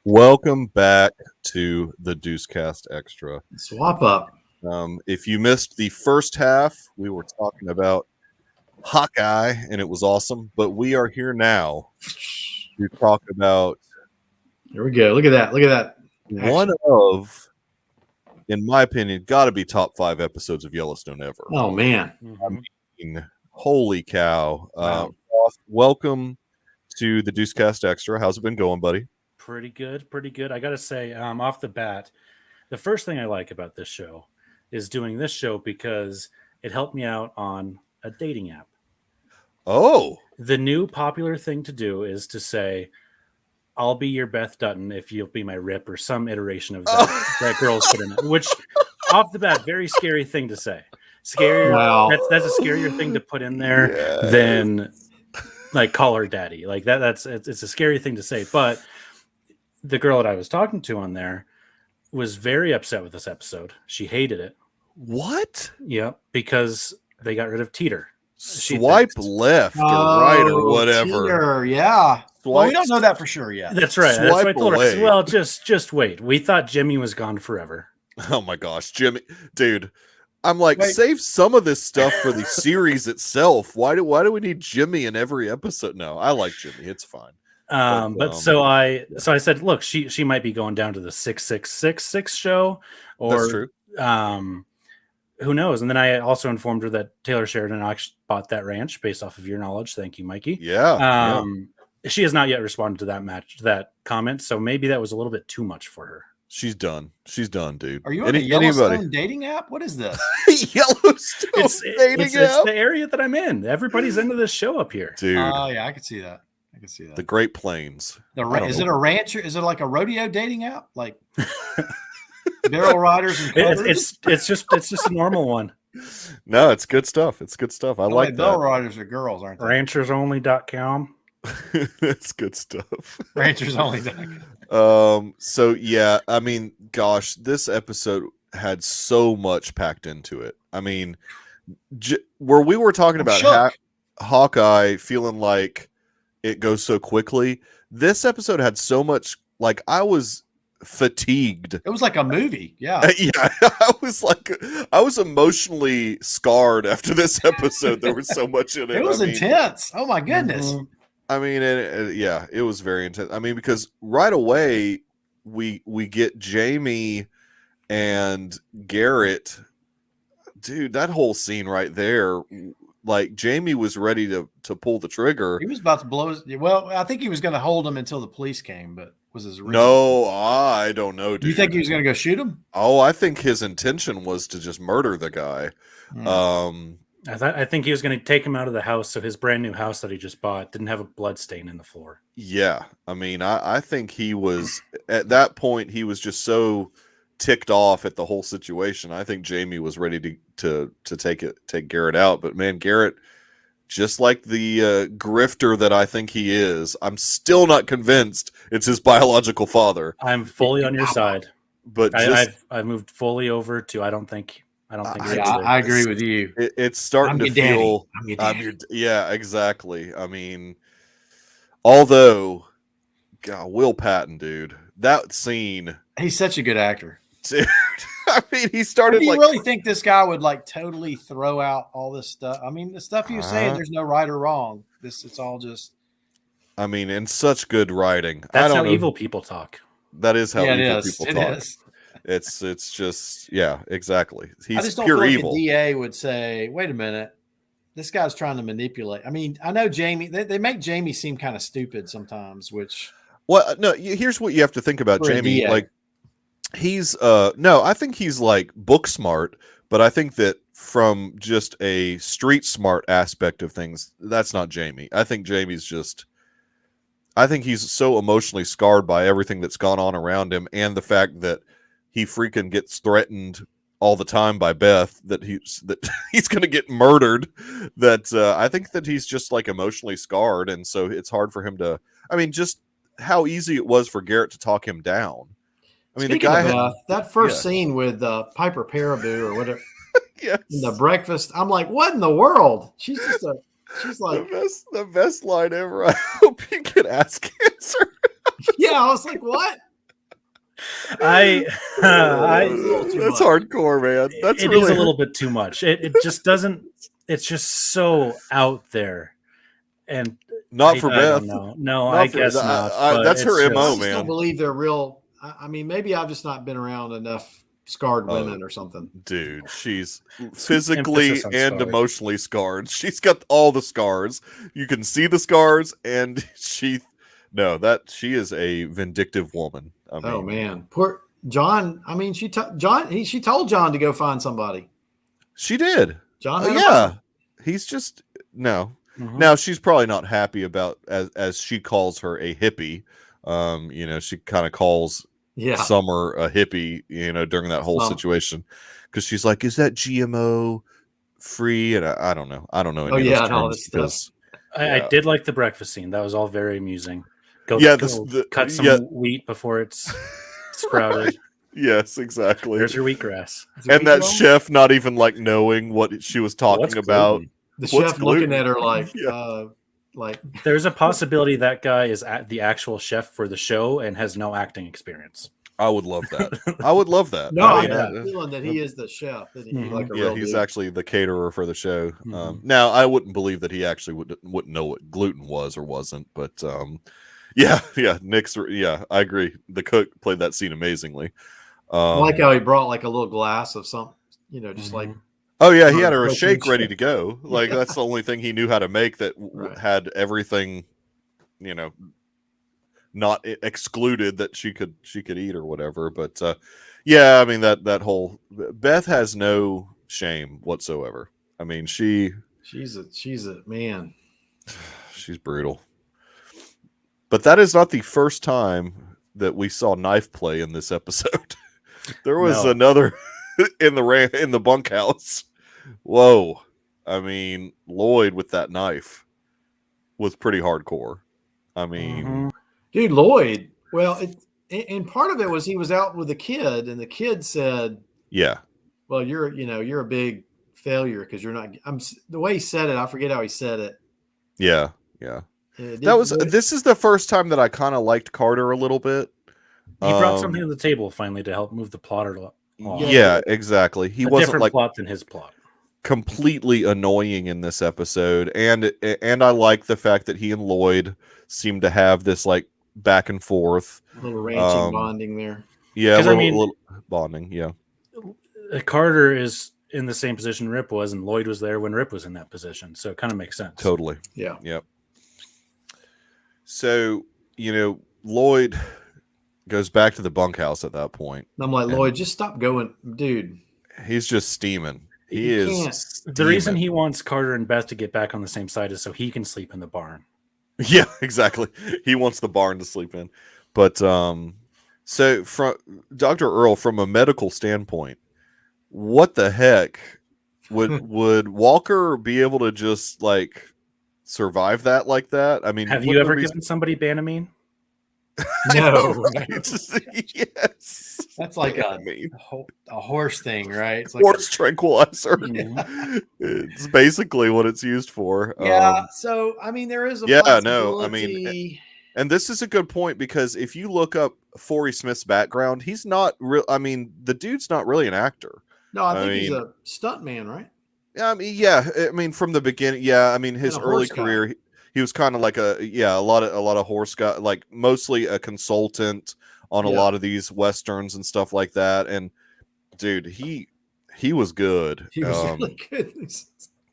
Welcome back to the Deucecast Extra. Swap up. If you missed the first half, we were talking about Hawkeye, and it was awesome. But we are here now to talk about. Here we go. Look at that. Look at that. One of, in my opinion, got to be top 5 episodes of Yellowstone ever. Oh man! I mean, holy cow! Wow. Welcome to the Deucecast Extra. How's it been going, buddy? Pretty good. I gotta say, off the bat, the first thing I like about this show is doing this show because it helped me out on a dating app. Oh, The new popular thing to do is to say, I'll be your Beth Dutton if you'll be my Rip, or some iteration of that that girls put in it. Which, off the bat, very scary thing to say. Scarier. Wow. That's a scarier thing to put in there than like call her daddy. Like it's a scary thing to say. But the girl that I was talking to on there was very upset with this episode. She hated it. What? Yep, because they got rid of Teeter. Swipe left or right or whatever. Teeter, yeah. Well, we don't know that for sure yet. That's right. That's what I told her. I said, away. well, just wait. We thought Jimmy was gone forever. Oh my gosh, Jimmy, dude. I'm like, Wait. save some of this stuff for the series itself. Why do we need Jimmy in every episode? No, I like Jimmy. It's fine. So I said, look, she might be going down to the 6666 show, or That's true. Who knows? And then I also informed her that Taylor Sheridan actually bought that ranch based off of your knowledge. Thank you, Mikey. Yeah. She has not yet responded to that comment, so maybe that was a little bit too much for her. She's done. She's done, dude. Are you on a Yellowstone dating app? What is this? Yellowstone It's app? the area that I'm in. Everybody's into this show up here. Dude. Oh, yeah, I can see that. The Great Plains. Is it a rancher? Is it like a rodeo dating app? Like barrel riders and covers? It's just a normal one. No, it's good stuff. It's good stuff. I like that. Barrel riders are girls, aren't they? Ranchersonly.com. That's good stuff. Ranchersonly.com. So yeah, I mean, gosh, this episode had so much packed into it. I mean, where we were talking about Hawkeye feeling like it goes so quickly, this episode had so much. Like, I was fatigued. It was like a movie. Yeah. Yeah. I was emotionally scarred after this episode. There was so much in it. It was intense. Oh my goodness. I mean, it was very intense. I mean, because right away we get Jamie and Garrett. Dude, that whole scene right there, like Jamie was ready to pull the trigger. He was about to blow his. Well, I think he was going to hold him until the police came, but was his reason? No, I don't know, dude. You think he was going to go shoot him? Oh, I think his intention was to just murder the guy. I think he was going to take him out of the house, so his brand new house that he just bought didn't have a blood stain in the floor. Yeah, I mean, I think he was at that point. He was just so ticked off at the whole situation. I think Jamie was ready to take Garrett out, but man, Garrett, just like the grifter that I think he is, I'm still not convinced it's his biological father. I'm fully on your side, but I've moved fully over to I don't think. I agree with you. It's starting to feel. Yeah, exactly. I mean, although, God, Will Patton, dude, that scene. He's such a good actor. Dude, I mean, he started. Do you really think this guy would like totally throw out all this stuff? I mean, the stuff he was saying, there's no right or wrong. It's all just. I mean, in such good writing. That's how evil people talk. That is how evil people talk. Is. It's just, yeah, exactly. He's I just don't pure feel like evil. A DA would say, "Wait a minute, this guy's trying to manipulate." I mean, I know Jamie. They make Jamie seem kind of stupid sometimes. Which, well, no. Here's what you have to think about Jamie. Like, he's no, I think he's like book smart, but I think that from just a street smart aspect of things, that's not Jamie. I think Jamie's just. I think he's so emotionally scarred by everything that's gone on around him, and the fact that he freaking gets threatened all the time by Beth that he's going to get murdered. That I think that he's just like emotionally scarred, and so it's hard for him to. I mean, just how easy it was for Garrett to talk him down. I mean, speaking the guy of that first scene with Piper Paraboo or whatever, yes. The breakfast. I'm like, what in the world? She's like the best line ever. I hope you get ass cancer. Yeah, I was like, what? That's hardcore, man. That's it is a little bit too much. It just doesn't. It's just so out there, and not for Beth. No, I guess not. That's her MO, I just don't believe they're real. I mean, maybe I've just not been around enough scarred women or something. Dude, she's physically and emotionally scarred. She's got all the scars. You can see the scars, and she is a vindictive woman. I mean, oh man, poor John. I mean, she told John to go find somebody. She did. John. Yeah, he's just no. Mhm. Now she's probably not happy about as she calls her a hippie. She kind of calls Summer a hippie. During that whole situation, because she's like, "Is that GMO free?" And I don't know. I don't know any of those terms because I did like the breakfast scene. That was all very amusing. Go cut some wheat before it's sprouted. Right. Yes, exactly. There's your wheatgrass. And that chef not even like knowing what she was talking about. Gluten? The chef looking at her like there's a possibility that guy is the actual chef for the show and has no acting experience. I would love that. I would love that. No, I have a feeling that he is the chef. He's actually the caterer for the show. Now, I wouldn't believe that he actually wouldn't know what gluten was or wasn't, but Nick's I agree. The cook played that scene amazingly. I like how he brought like a little glass of something, just like. Oh yeah, he had a shake ready to go. Like that's the only thing he knew how to make that had everything, not excluded that she could eat or whatever. But I mean that whole Beth has no shame whatsoever. I mean she's a man. She's brutal. But that is not the first time that we saw knife play in this episode. There was another in the bunkhouse. Whoa. I mean, Lloyd with that knife was pretty hardcore. I mean, dude, Lloyd. Well, and part of it was he was out with a kid, and the kid said, "Yeah, well, you're a big failure because you're not." The way he said it, I forget how he said it. Yeah. This is the first time that I kind of liked Carter a little bit. He brought something to the table finally to help move the plot along. Yeah, exactly. He wasn't different like plot than his plot. Completely annoying in this episode, and I like the fact that he and Lloyd seem to have this like back and forth, a little ranching bonding there. Yeah, a little bonding. Yeah, Carter is in the same position Rip was, and Lloyd was there when Rip was in that position, so it kind of makes sense. Totally. Yeah. Yep. So Lloyd goes back to the bunkhouse at that point. And I'm like, Lloyd, just stop going, dude. He's just steaming. He is steaming. The reason he wants Carter and Beth to get back on the same side is so he can sleep in the barn. Yeah, exactly. He wants the barn to sleep in. But so from Dr. Earl, from a medical standpoint, what the heck would Walker be able to just like survive that like that? I mean, have you ever given somebody Banamine? No, right? Yes, that's like a horse thing, right? It's like horse tranquilizer. It's basically what it's used for. Yeah. So I mean, there is a I mean, and this is a good point because if you look up Forey Smith's background, he's not real. I mean, the dude's not really an actor. No, I think he's a stunt man, right? I mean, from the beginning, I mean, his early career. He was kind of like a lot of horse guy, like mostly a consultant on a lot of these westerns and stuff like that. And dude, he was good. He was really good.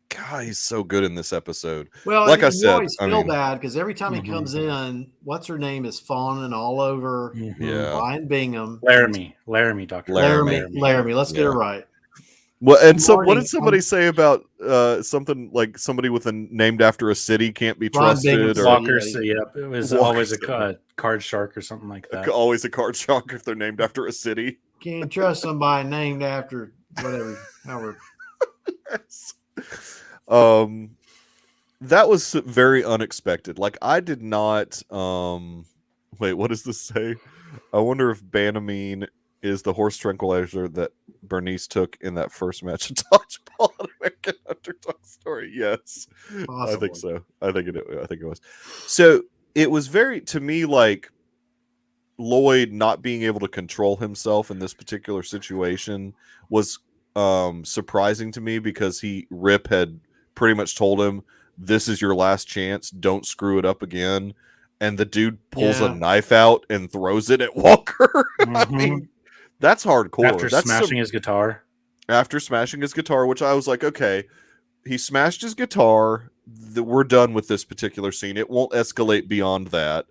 God, he's so good in this episode. Well, like I said, you always feel bad because every time he comes in, what's her name is fawning all over Brian Bingham. Laramie, Dr. Laramie. Let's get it right. Well, and so what did somebody say about something like somebody with a named after a city can't be trusted? Or Walker, it was always a card shark or something like that. Always a card shark if they're named after a city. Can't trust somebody named after whatever. That was very unexpected. Like I did not. Wait, what does this say? I wonder if Banamine is the horse tranquilizer that Bernice took in that first match of dodgeball at American Underdog Story. Yes, possibly. I think so. I think it was. So it was very, to me, like Lloyd not being able to control himself in this particular situation was surprising to me because Rip had pretty much told him, "This is your last chance. Don't screw it up again." And the dude pulls a knife out and throws it at Walker. I mean, that's hardcore. After smashing his guitar. After smashing his guitar, which I was like, okay, he smashed his guitar. We're done with this particular scene. It won't escalate beyond that.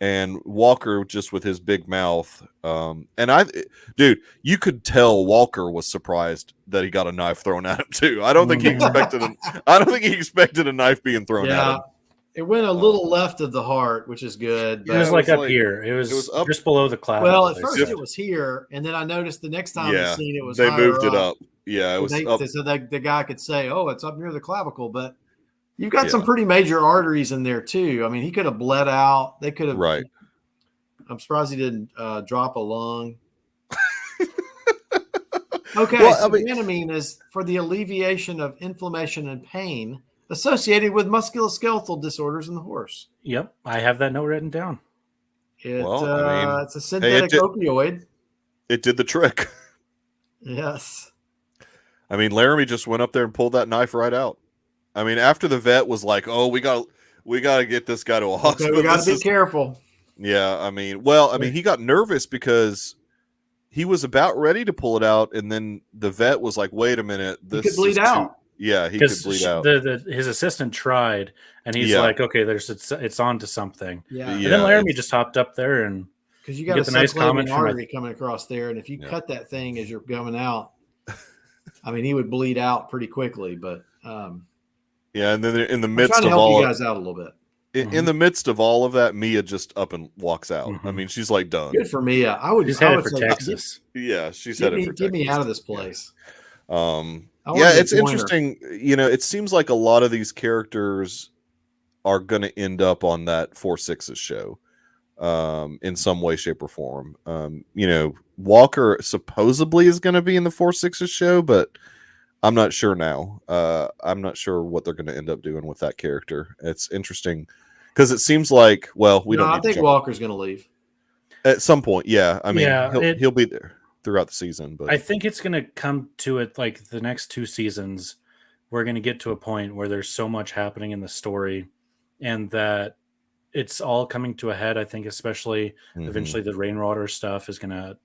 and Walker just with his big mouth. Dude, you could tell Walker was surprised that he got a knife thrown at him too. I don't think he expected a knife being thrown at him. It went a little left of the heart, which is good. It was like up here. It was up just below the clavicle. Well, at first it was here, and then I noticed the next time I seen it was they higher moved it up. Yeah, it was up. So the guy could say, "Oh, it's up near the clavicle," but you've got some pretty major arteries in there too. I mean, he could have bled out. They could have. Right. I'm surprised he didn't drop a lung. Okay, Well, Dramamine is for the alleviation of inflammation and pain associated with musculoskeletal disorders in the horse. Yep, I have that note written down. It's a synthetic opioid. It did the trick. Yes. I mean, Laramie just went up there and pulled that knife right out. I mean, after the vet was like, "Oh, we got to get this guy to a hospital. Okay, we got to be careful." Yeah, I mean, he got nervous because he was about ready to pull it out, and then the vet was like, "Wait a minute, this could bleed out." Yeah, he could bleed out. His assistant tried, and he's like, "Okay, it's on to something." Yeah, and then Laramie just hopped up there and because you got a nice artery coming across there, and if you cut that thing as you're coming out, I mean, he would bleed out pretty quickly. But and then in the midst of all, you guys out a little bit. In the midst of all of that, Mia just up and walks out. I mean, she's like done. Good for Mia. She's headed for Texas. She's headed for Texas. Get me out of this place. It's interesting. You know, it seems like a lot of these characters are going to end up on that 4/6's show, in some way, shape, or form. You know, Walker supposedly is going to be in the 4/6's show, but I'm not sure now. I'm not sure what they're going to end up doing with that character. It's interesting because it seems like, I think Walker's going to leave at some point. Yeah, I mean, he'll be there throughout the season, but I think it's going to come to it like the next 2 seasons. We're going to get to a point where there's so much happening in the story, and that it's all coming to a head. I think, especially eventually, the rainwater stuff is going to.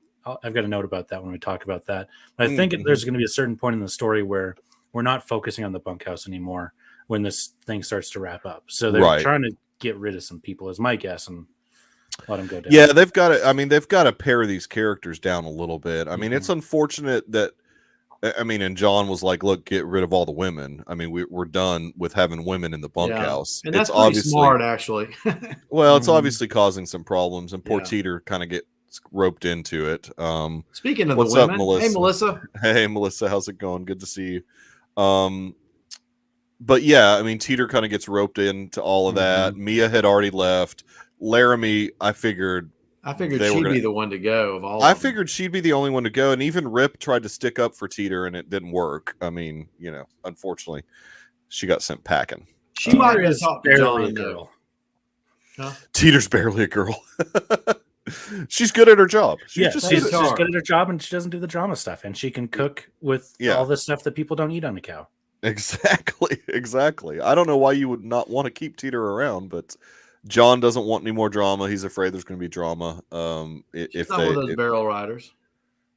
I've got a note about that when we talk about that. But I think there's going to be a certain point in the story where we're not focusing on the bunkhouse anymore when this thing starts to wrap up. So they're trying to get rid of some people, is my guess, and let them go down. Yeah, they've got to. I mean, they've got to pare these characters down a little bit. I mean, it's unfortunate that. I mean, and John was like, "Look, get rid of all the women. I mean, we're done with having women in the bunkhouse." And that's obviously smart, actually. Well, it's obviously causing some problems, and poor Teeter kind of gets roped into it. Speaking of what's the women, up, Melissa? Hey, Melissa. Hey, Melissa, how's it going? Good to see you. But yeah, I mean, Teeter kind of gets roped into all of that. Mia had already left. Laramie, I figured she'd be the one to go of all. I figured she'd be the only one to go, and even Rip tried to stick up for Teeter, and it didn't work. I mean, you know, unfortunately, she got sent packing. She might have talked to John, though. Huh? Teeter's barely a girl. She's good at her job. She's good at her job, and she doesn't do the drama stuff, and she can cook with all the stuff that people don't eat on a cow. Exactly. I don't know why you would not want to keep Teeter around, but John doesn't want any more drama. He's afraid there's going to be drama. She's not one of those barrel riders.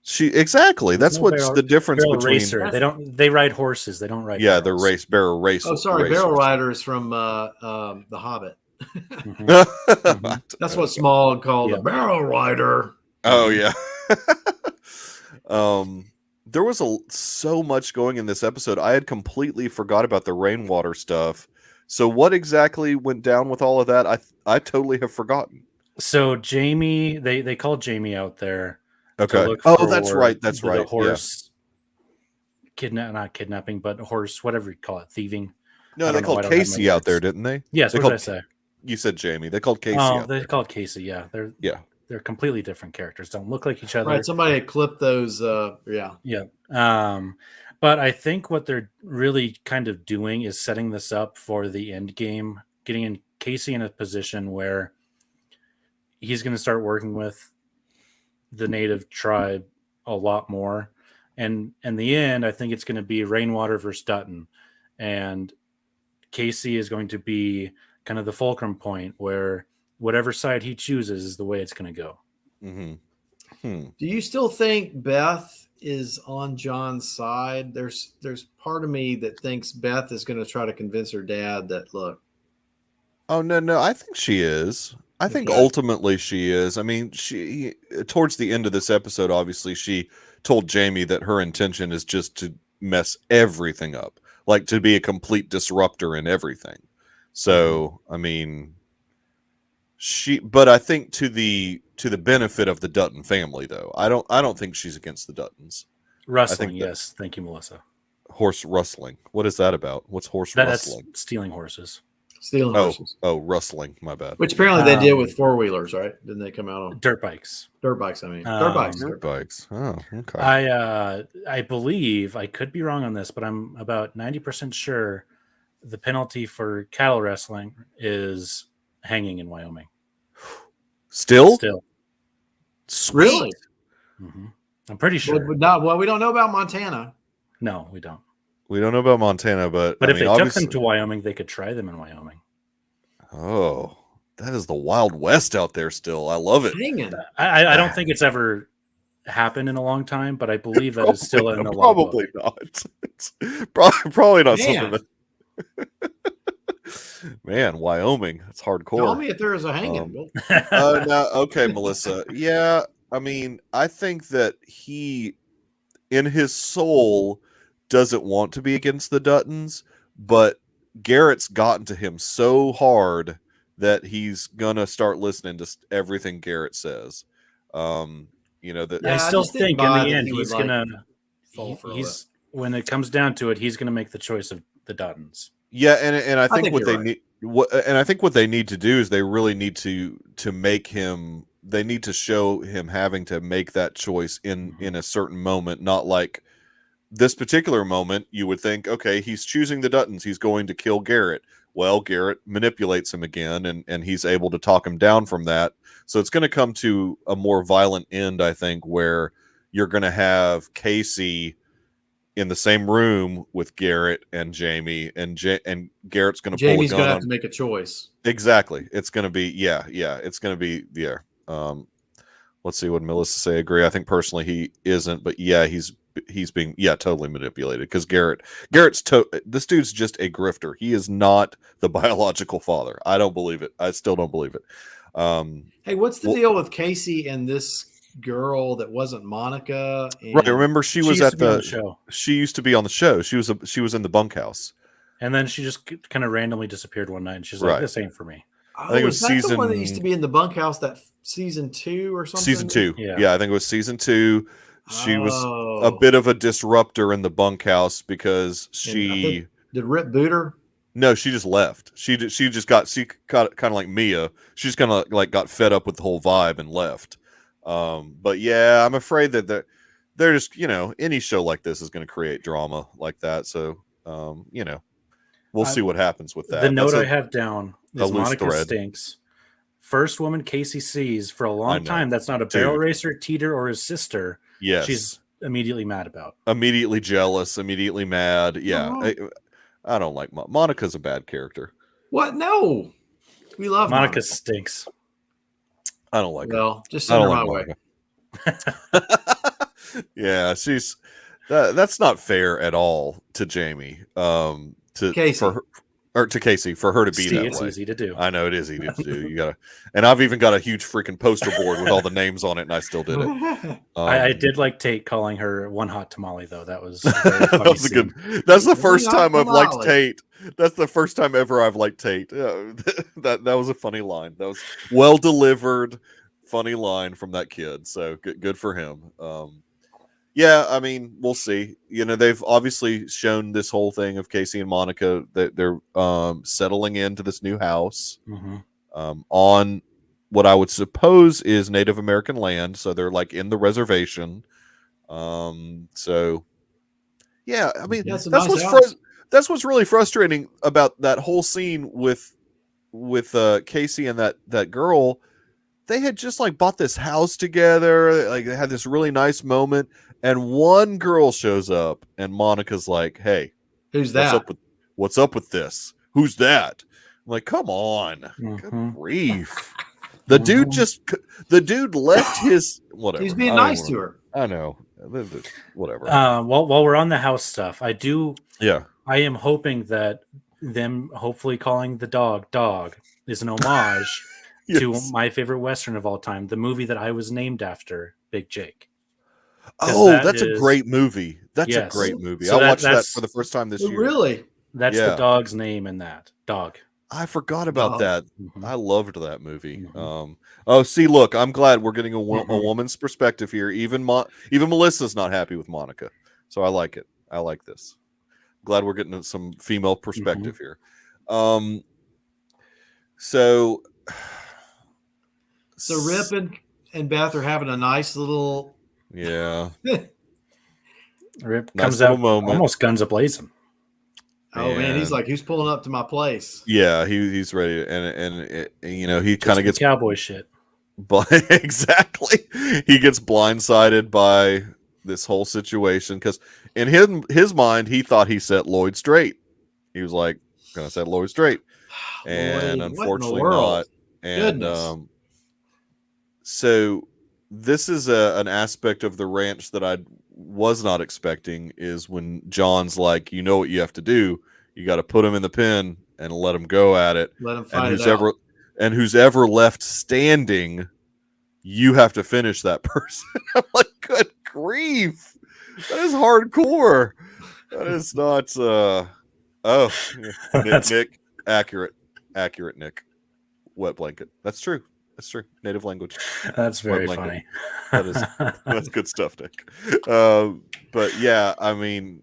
That's what's the difference between racer. They ride horses. They don't ride. Yeah, they're barrel racers. Oh, sorry, barrel riders from The Hobbit. That's what Smaug called a barrel rider. Oh yeah. There was so much going in this episode. I had completely forgot about the rainwater stuff. So what exactly went down with all of that? I totally have forgotten. So Jamie, they called Jamie out there. Okay. Oh, that's right. That's right. Horse not kidnapping, but horse, whatever you call it, thieving. No, they called Casey out there, didn't they? Yes. What did I say? You said Jamie. They called Casey. Oh, they called Casey. Yeah, they're completely different characters. Don't look like each other. Right. Somebody had clipped those. Yeah. But I think what they're really kind of doing is setting this up for the end game, getting Casey in a position where he's going to start working with the native tribe a lot more. And in the end, I think it's going to be Rainwater versus Dutton. And Casey is going to be kind of the fulcrum point where whatever side he chooses is the way it's going to go. Do you still think Beth is on John's side? There's part of me that thinks Beth is going to try to convince her dad that, look. Oh, no. I think she is. I think Okay. ultimately she is. I mean, she towards the end of this episode, obviously, she told Jamie that her intention is just to mess everything up, like to be a complete disruptor in everything. So, I mean, but I think to the benefit of the Dutton family, though. I don't think she's against the Duttons. Rustling, yes. Thank you, Melissa. Horse rustling. What is that about? What's horse That's rustling? stealing horses. Stealing horses. Oh, rustling. My bad. Which apparently they did with 4-wheelers, right? Didn't they come out on dirt bikes? Dirt bikes, I mean. Dirt bikes. Dirt bikes. Oh, okay. I believe, I could be wrong on this, but I'm about 90% sure the penalty for cattle wrestling is hanging in Wyoming. Still? Sweet. Really? Mm-hmm. I'm pretty sure. Well, we don't know about Montana. No, we don't. We don't know about Montana, but if they took them to Wyoming, they could try them in Wyoming. Oh, that is the Wild West out there still. I love it. I don't think it's ever happened in a long time, but I believe that is still in the law. Probably not. It's probably not something that... Man, Wyoming. That's hardcore. Tell me if there is a hanging. No, okay, Melissa. Yeah, I mean, I think that he, in his soul, doesn't want to be against the Duttons, but Garrett's gotten to him so hard that he's gonna start listening to everything Garrett says. That I still think in the end he's gonna fall for it. When it comes down to it, he's gonna make the choice of the Duttons. Yeah, and I think what they need, and I think what they need to do is they really need to make him. They need to show him having to make that choice in a certain moment, not like this particular moment. You would think, okay, he's choosing the Duttons, he's going to kill Garrett. Well, Garrett manipulates him again, and he's able to talk him down from that. So it's going to come to a more violent end, I think, where you're going to have Casey in the same room with Garrett and Jamie, and Garrett's going to pull a gun. Jamie's going to have to make a choice. Exactly. It's going to be, it's going to be, let's see what Melissa say. Agree. I think personally he isn't, but yeah, he's being, totally manipulated because Garrett's this dude's just a grifter. He is not the biological father. I don't believe it. I still don't believe it. Hey, what's the deal with Casey and this girl that wasn't Monica? Right. Remember, she was at the show. She used to be on the show. She was in the bunkhouse, and then she just kind of randomly disappeared one night. And she's like, "This ain't for me." I think it was season. The one that used to be in the bunkhouse, that season 2 or something. Season 2, yeah. I think it was season 2. She was a bit of a disruptor in the bunkhouse because she did Rip boot her. No, she just left. She got kind of like Mia. She just kind of like got fed up with the whole vibe and left. But yeah, I'm afraid that they're just, any show like this is going to create drama like that. So, we'll see what happens with that. The note I have down is Monica stinks. First woman Casey sees for a long time. That's not a barrel racer, Teeter, or his sister. Yes. She's immediately mad about. Immediately jealous, immediately mad. Yeah. I don't like Monica's a bad character. What? No. We love Monica. Stinks. I don't like her. Well, just send her my way. Yeah, that's not fair at all to Jamie. To Casey. To Casey for her to be that way. It's easy to do. I know it is easy to do. You gotta, and I've even got a huge freaking poster board with all the names on it, and I still did it. I did like Tate calling her one hot tamale, though. That was that was good. That's the first time I've liked Tate. That's the first time ever I've liked Tate. That was a funny line. That was well delivered, funny line from that kid. So good for him. Yeah, I mean, we'll see. They've obviously shown this whole thing of Casey and Monica that they're settling into this new house on what I would suppose is Native American land. So they're like in the reservation. So yeah, I mean, that's what's really frustrating about that whole scene with Casey and that girl. They had just like bought this house together. Like they had this really nice moment. And one girl shows up, and Monica's like, "Hey, who's that? What's up with this? Who's that?" I'm like, "Come on, good grief!" The dude left his whatever. He's being nice to her. I know, whatever. While we're on the house stuff, I am hoping that them hopefully calling the dog is an homage to my favorite Western of all time, the movie that I was named after, Big Jake. Oh, that's a great movie. That's a great movie. So I watched that for the first time this year. Really? That's the dog's name in that. Dog. I forgot about that. I loved that movie. See, look, I'm glad we're getting a woman's perspective here. Even Melissa's not happy with Monica, so I like it. I like this. Glad we're getting some female perspective here. So Rip and Beth are having a nice little Rip comes out almost guns a-blazing. Oh man, he's like, who's pulling up to my place? Yeah, he's ready, and you know, he kind of gets cowboy shit. But exactly, he gets blindsided by this whole situation because in his mind, he thought he set Lloyd straight. He was like, "Gonna set Lloyd straight," and Lloyd, unfortunately not. And so this is an aspect of the ranch that I was not expecting, is when John's like, you know what you have to do, you got to put him in the pen and let him go at it. Let him fight it out. And who's ever left standing, you have to finish that person. I'm like, good grief, that is hardcore. That is not Nick, accurate Nick. Wet blanket. That's true. Native language. That's very funny. That's good stuff, Nick. But yeah, I mean,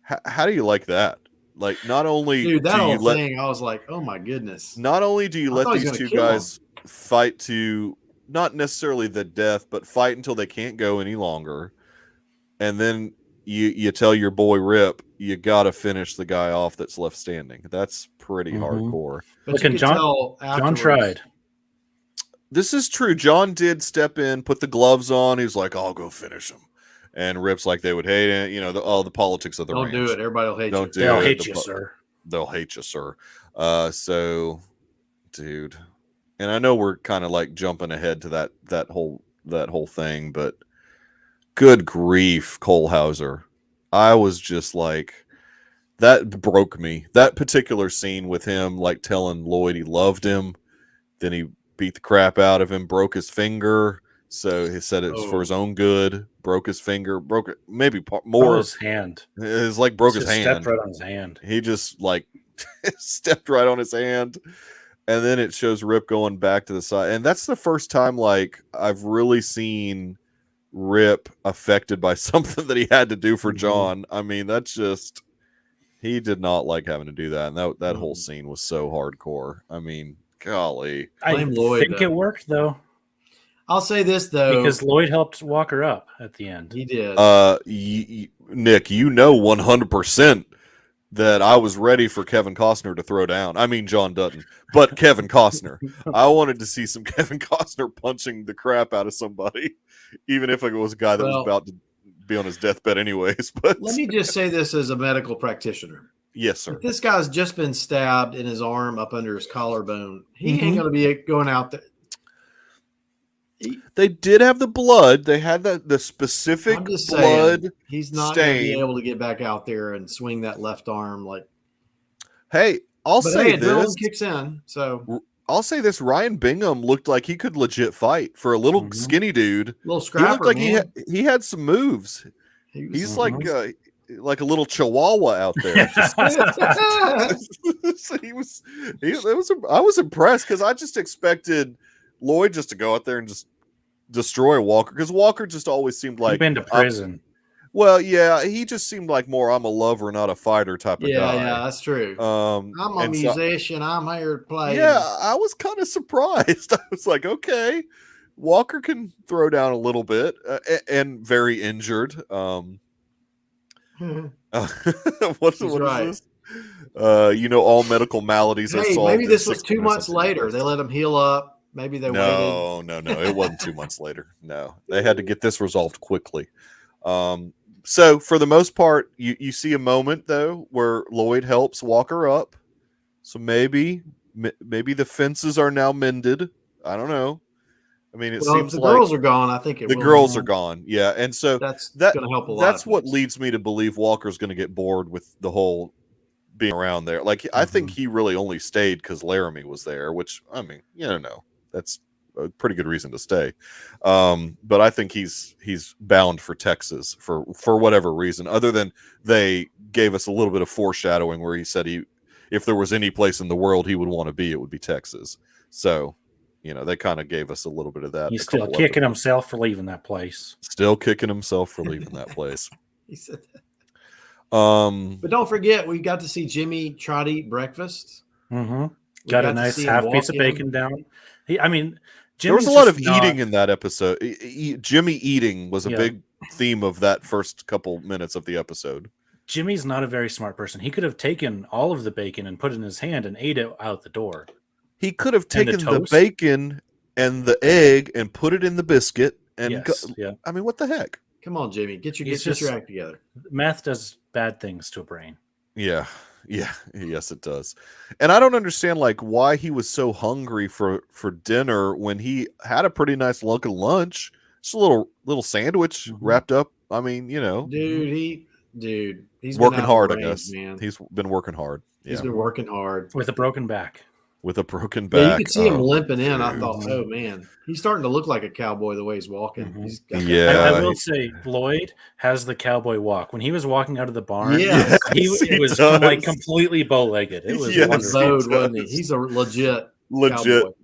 how do you like that? Like, not only that whole thing, I was like, oh my goodness. Not only do you let these two guys fight to not necessarily the death, but fight until they can't go any longer, and then you tell your boy Rip, you got to finish the guy off that's left standing. That's pretty hardcore. But John tried. This is true. John did step in, put the gloves on. He was like, I'll go finish him. And Rip's like, they would hate it. You know, the politics of the ranch. Don't do it. Everybody will hate you. They'll hate you, sir. They'll hate you, sir. So, dude. And I know we're kind of like jumping ahead to that whole thing, but good grief, Cole Hauser. I was just like, that broke me. That particular scene with him like telling Lloyd he loved him. Then he beat the crap out of him, broke his finger. So he said it was for his own good. Broke his finger, broke it, maybe more. His hand. It's like broke his hand. Stepped right on his hand. He just like stepped right on his hand. And then it shows Rip going back to the side. And that's the first time like I've really seen Rip affected by something that he had to do for John. I mean, that's just, he did not like having to do that. And that whole scene was so hardcore. I mean, golly. I think it worked though. I'll say this though, because Lloyd helped Walker up at the end. He did. Nick, you know 100% that I was ready for Kevin Costner to throw down. I mean John Dutton, but Kevin Costner. I wanted to see some Kevin Costner punching the crap out of somebody, even if it was a guy that was about to be on his deathbed anyways. But let me just say this as a medical practitioner. Yes, sir. If this guy's just been stabbed in his arm up under his collarbone, he ain't going to be going out there. They did have the blood. They had the specific blood. He's not going to be able to get back out there and swing that left arm. Like, hey, I'll say this. Kicks in, so I'll say this: Ryan Bingham looked like he could legit fight for a little skinny dude. Little scrapper. He looked like he had some moves. He's like a little chihuahua out there. I was impressed because I just expected Lloyd just to go out there and just destroy Walker, because Walker just always seemed like he'd been to prison. Well, yeah, he just seemed like more I'm a lover, not a fighter type of guy. Yeah, that's true. I'm a musician. I'm here to play. Yeah, I was kind of surprised. I was like, okay, Walker can throw down a little bit and very injured. What is this? You know, all medical maladies are solved. Maybe this was 2 months later. They let him heal up. Maybe they waited. No. It wasn't 2 months later. No, they had to get this resolved quickly. So for the most part, you see a moment though where Lloyd helps Walker up. So maybe the fences are now mended. I don't know. I mean, it seems the like girls are gone. I think the girls are gone. Yeah, and so that's going to help a lot. That's what leads me to believe Walker's going to get bored with the whole being around there. Like I think he really only stayed because Laramie was there. Which I mean, you don't know. that's a pretty good reason to stay. But I think he's bound for Texas for whatever reason, other than they gave us a little bit of foreshadowing where he said if there was any place in the world he would want to be, it would be Texas. So, they kind of gave us a little bit of that. He's still kicking himself for leaving that place. Still kicking himself for leaving that place. He said that. But don't forget, we got to see Jimmy try to eat breakfast. Mm-hmm. Got a nice half piece of bacon down. Jimmy's there was a lot of eating in that episode. Jimmy eating was a big theme of that first couple minutes of the episode. Jimmy's not a very smart person. He could have taken all of the bacon and put it in his hand and ate it out the door. He could have taken the bacon and the egg and put it in the biscuit. And I mean, what the heck? Come on, Jimmy, get your act together. Math does bad things to a brain. Yeah, yes, it does. And I don't understand why he was so hungry for dinner when he had a pretty nice looking lunch, just a little sandwich wrapped up. I mean, he's working hard. I guess man. He's been working hard. He's been working hard with a broken back. Yeah, you could see him limping in. I thought, oh man, he's starting to look like a cowboy the way he's walking. I will say, Lloyd has the cowboy walk. When he was walking out of the barn, it was completely bow-legged. It was wonderful. Wasn't he? He's a legit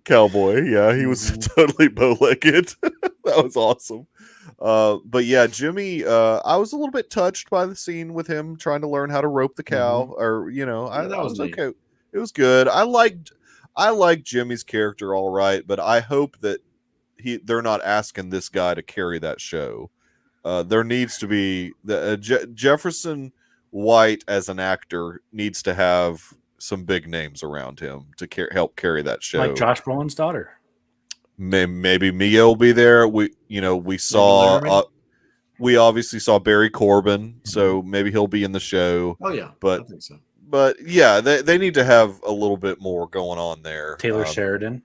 cowboy. Yeah, he was totally bow-legged. That was awesome. But yeah, Jimmy, I was a little bit touched by the scene with him trying to learn how to rope the cow, or that was okay. It was good. I like Jimmy's character all right, but I hope that they're not asking this guy to carry that show. There needs to be Jefferson White as an actor needs to have some big names around him to help carry that show. Like Josh Brolin's daughter. Maybe Mia will be there. We saw we obviously saw Barry Corbin, so maybe he'll be in the show. Oh yeah, but I think so. But yeah, they need to have a little bit more going on there. Taylor Sheridan,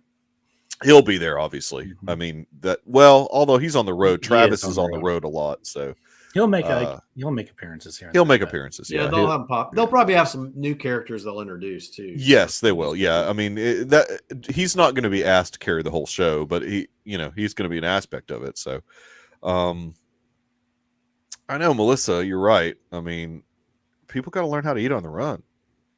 he'll be there, obviously. I mean although he's on the road, Travis is on the road a lot, so he'll make appearances here. He'll make appearances. Yeah, they'll probably have some new characters they'll introduce too. Yes, they will. Yeah, I mean he's not going to be asked to carry the whole show, but he's going to be an aspect of it. So, I know, Melissa, you're right. I mean, people got to learn how to eat on the run.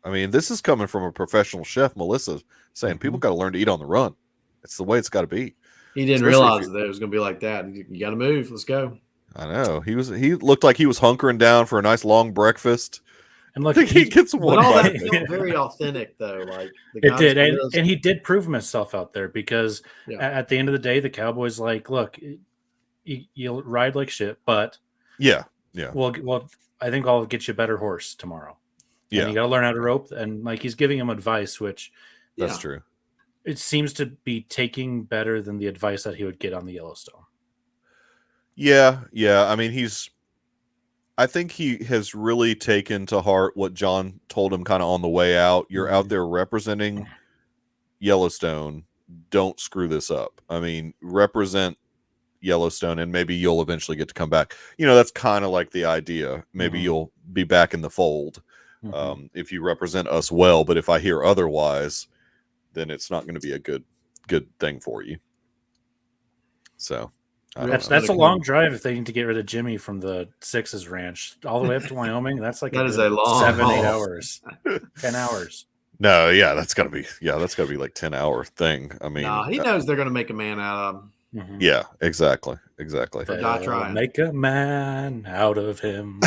I mean, this is coming from a professional chef, Melissa, saying people got to learn to eat on the run. It's the way it's got to be. He didn't realize that it was going to be like that. You got to move. Let's go. I know. He looked like he was hunkering down for a nice long breakfast. And look, he gets one. But all that felt very authentic, though. Like it did, and he did prove himself out there because at the end of the day, the Cowboys look, you'll ride like shit, but well, I think I'll get you a better horse tomorrow. Yeah, and you got to learn how to rope, and he's giving him advice, which that's true. It seems to be taking better than the advice that he would get on the Yellowstone. Yeah. I mean, I think he has really taken to heart what John told him kind of on the way out. You're out there representing Yellowstone. Don't screw this up. I mean, represent Yellowstone, and maybe you'll eventually get to come back. That's kind of like the idea. Maybe you'll be back in the fold if you represent us well. But if I hear otherwise, then it's not going to be a good thing for you. So that's a long drive if they need to get rid of Jimmy from the Sixes ranch all the way up to Wyoming. That's that is a long 7-8 hours, 10 hours. No, yeah, that's got to be like 10-hour thing. I mean, he knows they're going to make a man out of him. Yeah, exactly. Not trying. Make a man out of him.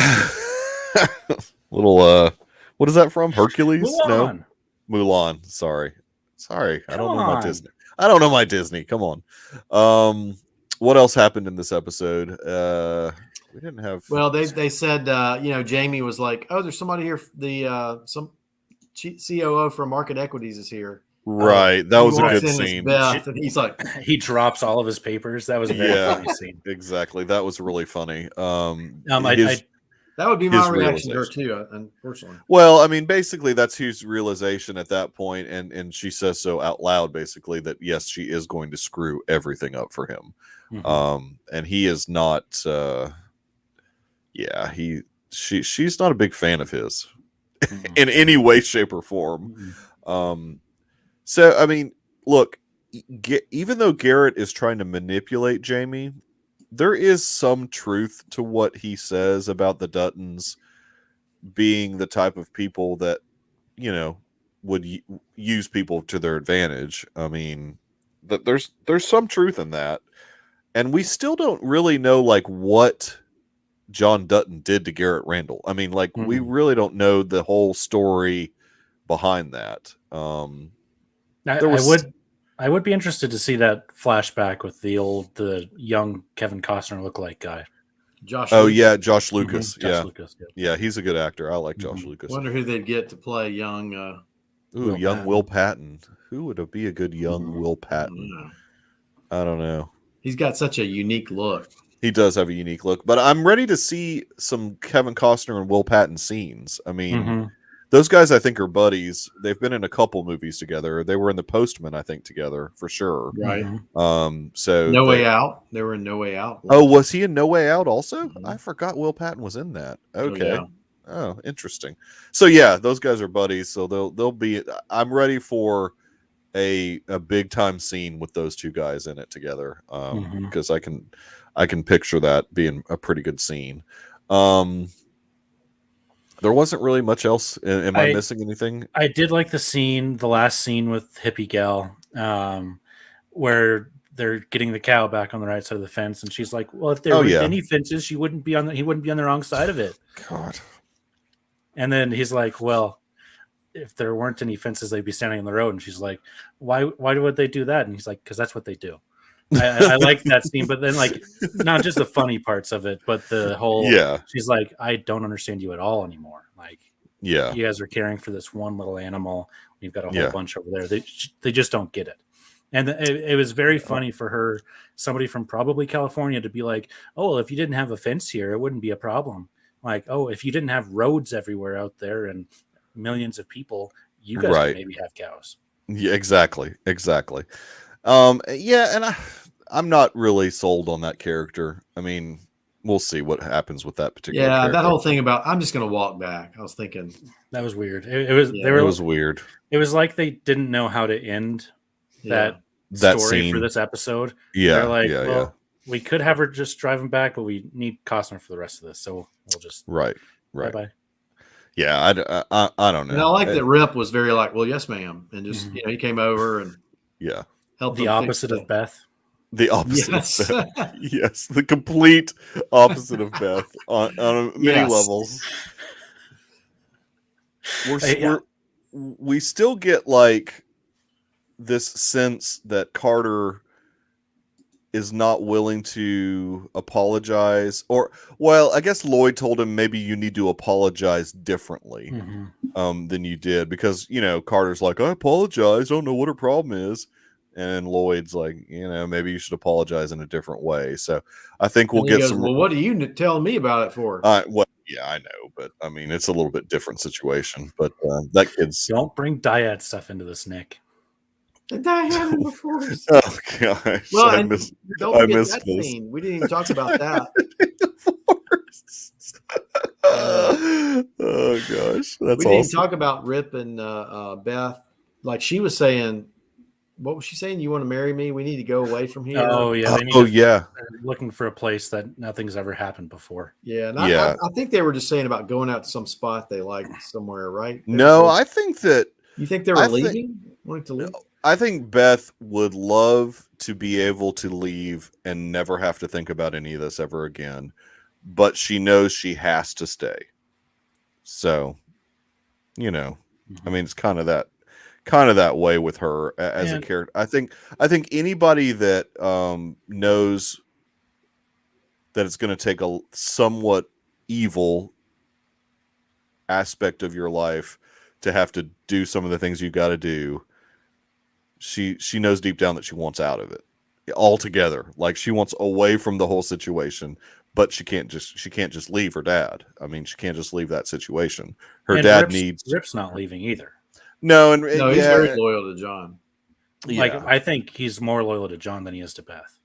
Little what is that from? Hercules? Mulan. No, Mulan. Sorry. I don't know my Disney. I don't know my Disney. Come on. What else happened in this episode? We didn't have. Well, they said Jamie was like, oh, there's somebody here. Some COO from Market Equities is here. Right, that was a good scene. And he's like, he drops all of his papers. That was a very funny scene. Exactly, that was really funny. That would be my reaction to her too, unfortunately. Well, I mean, basically, that's his realization at that point, and she says so out loud, basically, that yes, she is going to screw everything up for him, and he is not. She's not a big fan of his in any way, shape, or form. So, I mean, look, even though Garrett is trying to manipulate Jamie, there is some truth to what he says about the Duttons being the type of people that, would use people to their advantage. I mean, there's some truth in that. And we still don't really know like what John Dutton did to Garrett Randall. I mean, like we really don't know the whole story behind that. I would be interested to see that flashback with the young Kevin Costner lookalike guy. Josh Lucas. Josh Lucas. Yeah, he's a good actor. I like Josh Lucas. Wonder who they'd get to play young. Will Patton. Who would be a good young Will Patton? I don't know. He's got such a unique look. He does have a unique look, but I'm ready to see some Kevin Costner and Will Patton scenes. I mean, those guys I think are buddies. They've been in a couple movies together. They were in The Postman, I think, together for sure. Right. So No Way Out. They were in No Way Out. Oh, was he in No Way Out also? I forgot Will Patton was in that. Okay. Oh, interesting. So yeah, those guys are buddies. So they'll be. I'm ready for a big time scene with those two guys in it together. Because I can picture that being a pretty good scene. There wasn't really much else. Am I missing anything? I did like the last scene with Hippie Gal, where they're getting the cow back on the right side of the fence, and she's like, "Well, if there were any fences, he wouldn't be on the wrong side of it." God. And then he's like, "Well, if there weren't any fences, they'd be standing on the road." And she's like, "Why would they do that?" And he's like, "Because that's what they do." I like that scene, but then like not just the funny parts of it, but the whole. She's like, "I don't understand you at all anymore." Like, you guys are caring for this one little animal. You've got a whole bunch over there. They just don't get it. And it was very funny for her, somebody from probably California, to be like, "Oh, well, if you didn't have a fence here, it wouldn't be a problem." Like, "Oh, if you didn't have roads everywhere out there and millions of people, you guys could maybe have cows." Yeah, exactly. And I'm not really sold on that character. I mean, we'll see what happens with that particular character. That whole thing about I'm just going to walk back. I was thinking that was weird. It was weird. It was like they didn't know how to end that story scene for this episode. Yeah, they're like, well, we could have her just driving back, but we need Costner for the rest of this, so we'll just right. Bye. Yeah, I don't know. And I like that Rip was very like, "Well, yes, ma'am," and just he came over and helped. The opposite of Beth. The opposite of Beth. Yes, the complete opposite of Beth on many levels. We still get like this sense that Carter is not willing to apologize, I guess Lloyd told him maybe you need to apologize differently than you did, because Carter's like, "I apologize, I don't know what her problem is," and Lloyd's like, maybe you should apologize in a different way. So I think we'll get some. Well, what are you telling me about it for? Yeah, I know, but I mean, it's a little bit different situation. But that kid's don't bring dyad stuff into this, Nick. The dyad in the forest. Oh gosh! Well, I missed that this scene. We didn't even talk about that. Oh gosh, that's we didn't talk about Rip and Beth. Like she was saying, what was she saying? You want to marry me? We need to go away from here. Oh yeah. They're looking for a place that nothing's ever happened before. Yeah. And I think they were just saying about going out to some spot they liked somewhere, right? I think that. You think they were leaving? Wanting to leave? I think Beth would love to be able to leave and never have to think about any of this ever again, but she knows she has to stay. So, I mean, it's kind of that way with her as a character. I think anybody that knows that it's going to take a somewhat evil aspect of your life to have to do some of the things you got to do, she knows deep down that she wants out of it altogether. Like she wants away from the whole situation, but she can't just leave her dad. I mean, she can't just leave that situation. Her dad Rip's not leaving either. No, he's very loyal to John. Like I think he's more loyal to John than he is to Beth.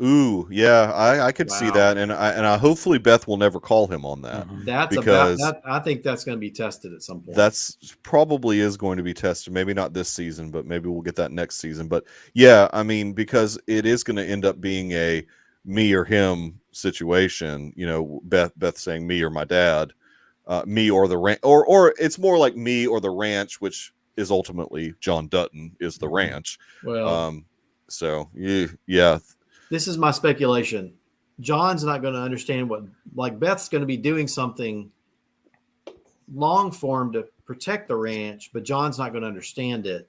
Ooh, yeah, I could see Wow. that, and I hopefully Beth will never call him on that. That's because about that. I think that's going to be tested at some point. that's probably is going to be tested. Maybe not this season, but maybe we'll get that next season. But yeah, I mean, because it is going to end up being a me or him situation. You know, Beth saying me or my dad, me or the ranch, or it's more like me or the ranch, which is ultimately John Dutton is the ranch. Well, so yeah. This is my speculation. John's not going to understand like Beth's going to be doing something long form to protect the ranch, but John's not going to understand it.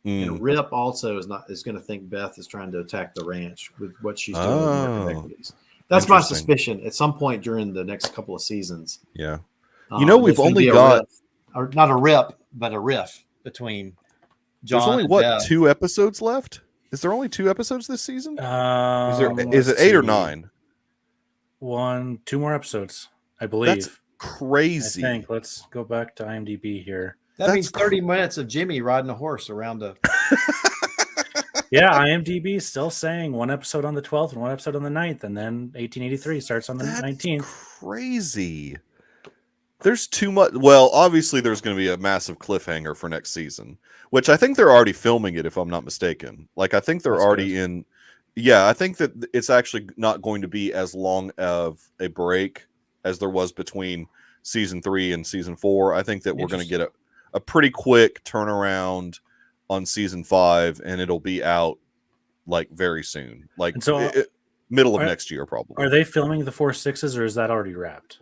And Rip also is going to think Beth is trying to attack the ranch with what she's doing with market equities. That's my suspicion at some point during the next couple of seasons. Yeah. We've only got not a rip, but a riff between John. There's only 2 episodes left? Is there only 2 episodes this season? Is it 8 or 9? 2 more episodes, I believe. That's crazy. I think. Let's go back to IMDb here. That means 30 minutes of Jimmy riding a horse around a. Yeah, IMDb is still saying 1 episode on the 12th and 1 episode on the 9th, and then 1883 starts on the 19th. Crazy. There's too much. Well, obviously, there's going to be a massive cliffhanger for next season, which I think they're already filming it, if I'm not mistaken. Like, I think they're already in. Yeah, I think that it's actually not going to be as long of a break as there was between season 3 and season 4. I think that we're going to get a pretty quick turnaround on season 5, and it'll be out like very soon, like middle of next year, probably. Are they filming the 4 6s, or is that already wrapped?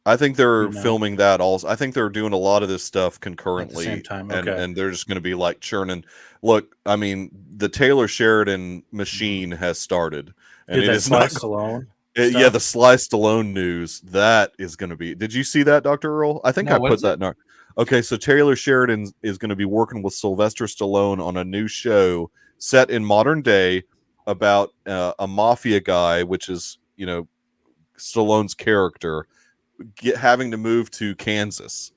I think they're filming that also. I think they're doing a lot of this stuff concurrently at the same time. Okay. And they're just going to be like churning. Look, I mean, the Taylor Sheridan machine has started, and it is not Stallone. Yeah, the Sly Stallone news that is going to be. Did you see that, Dr. Earl? I think I put that in our. Okay, so Taylor Sheridan is going to be working with Sylvester Stallone on a new show set in modern day about a mafia guy, which is Stallone's character. Having to move to Kansas,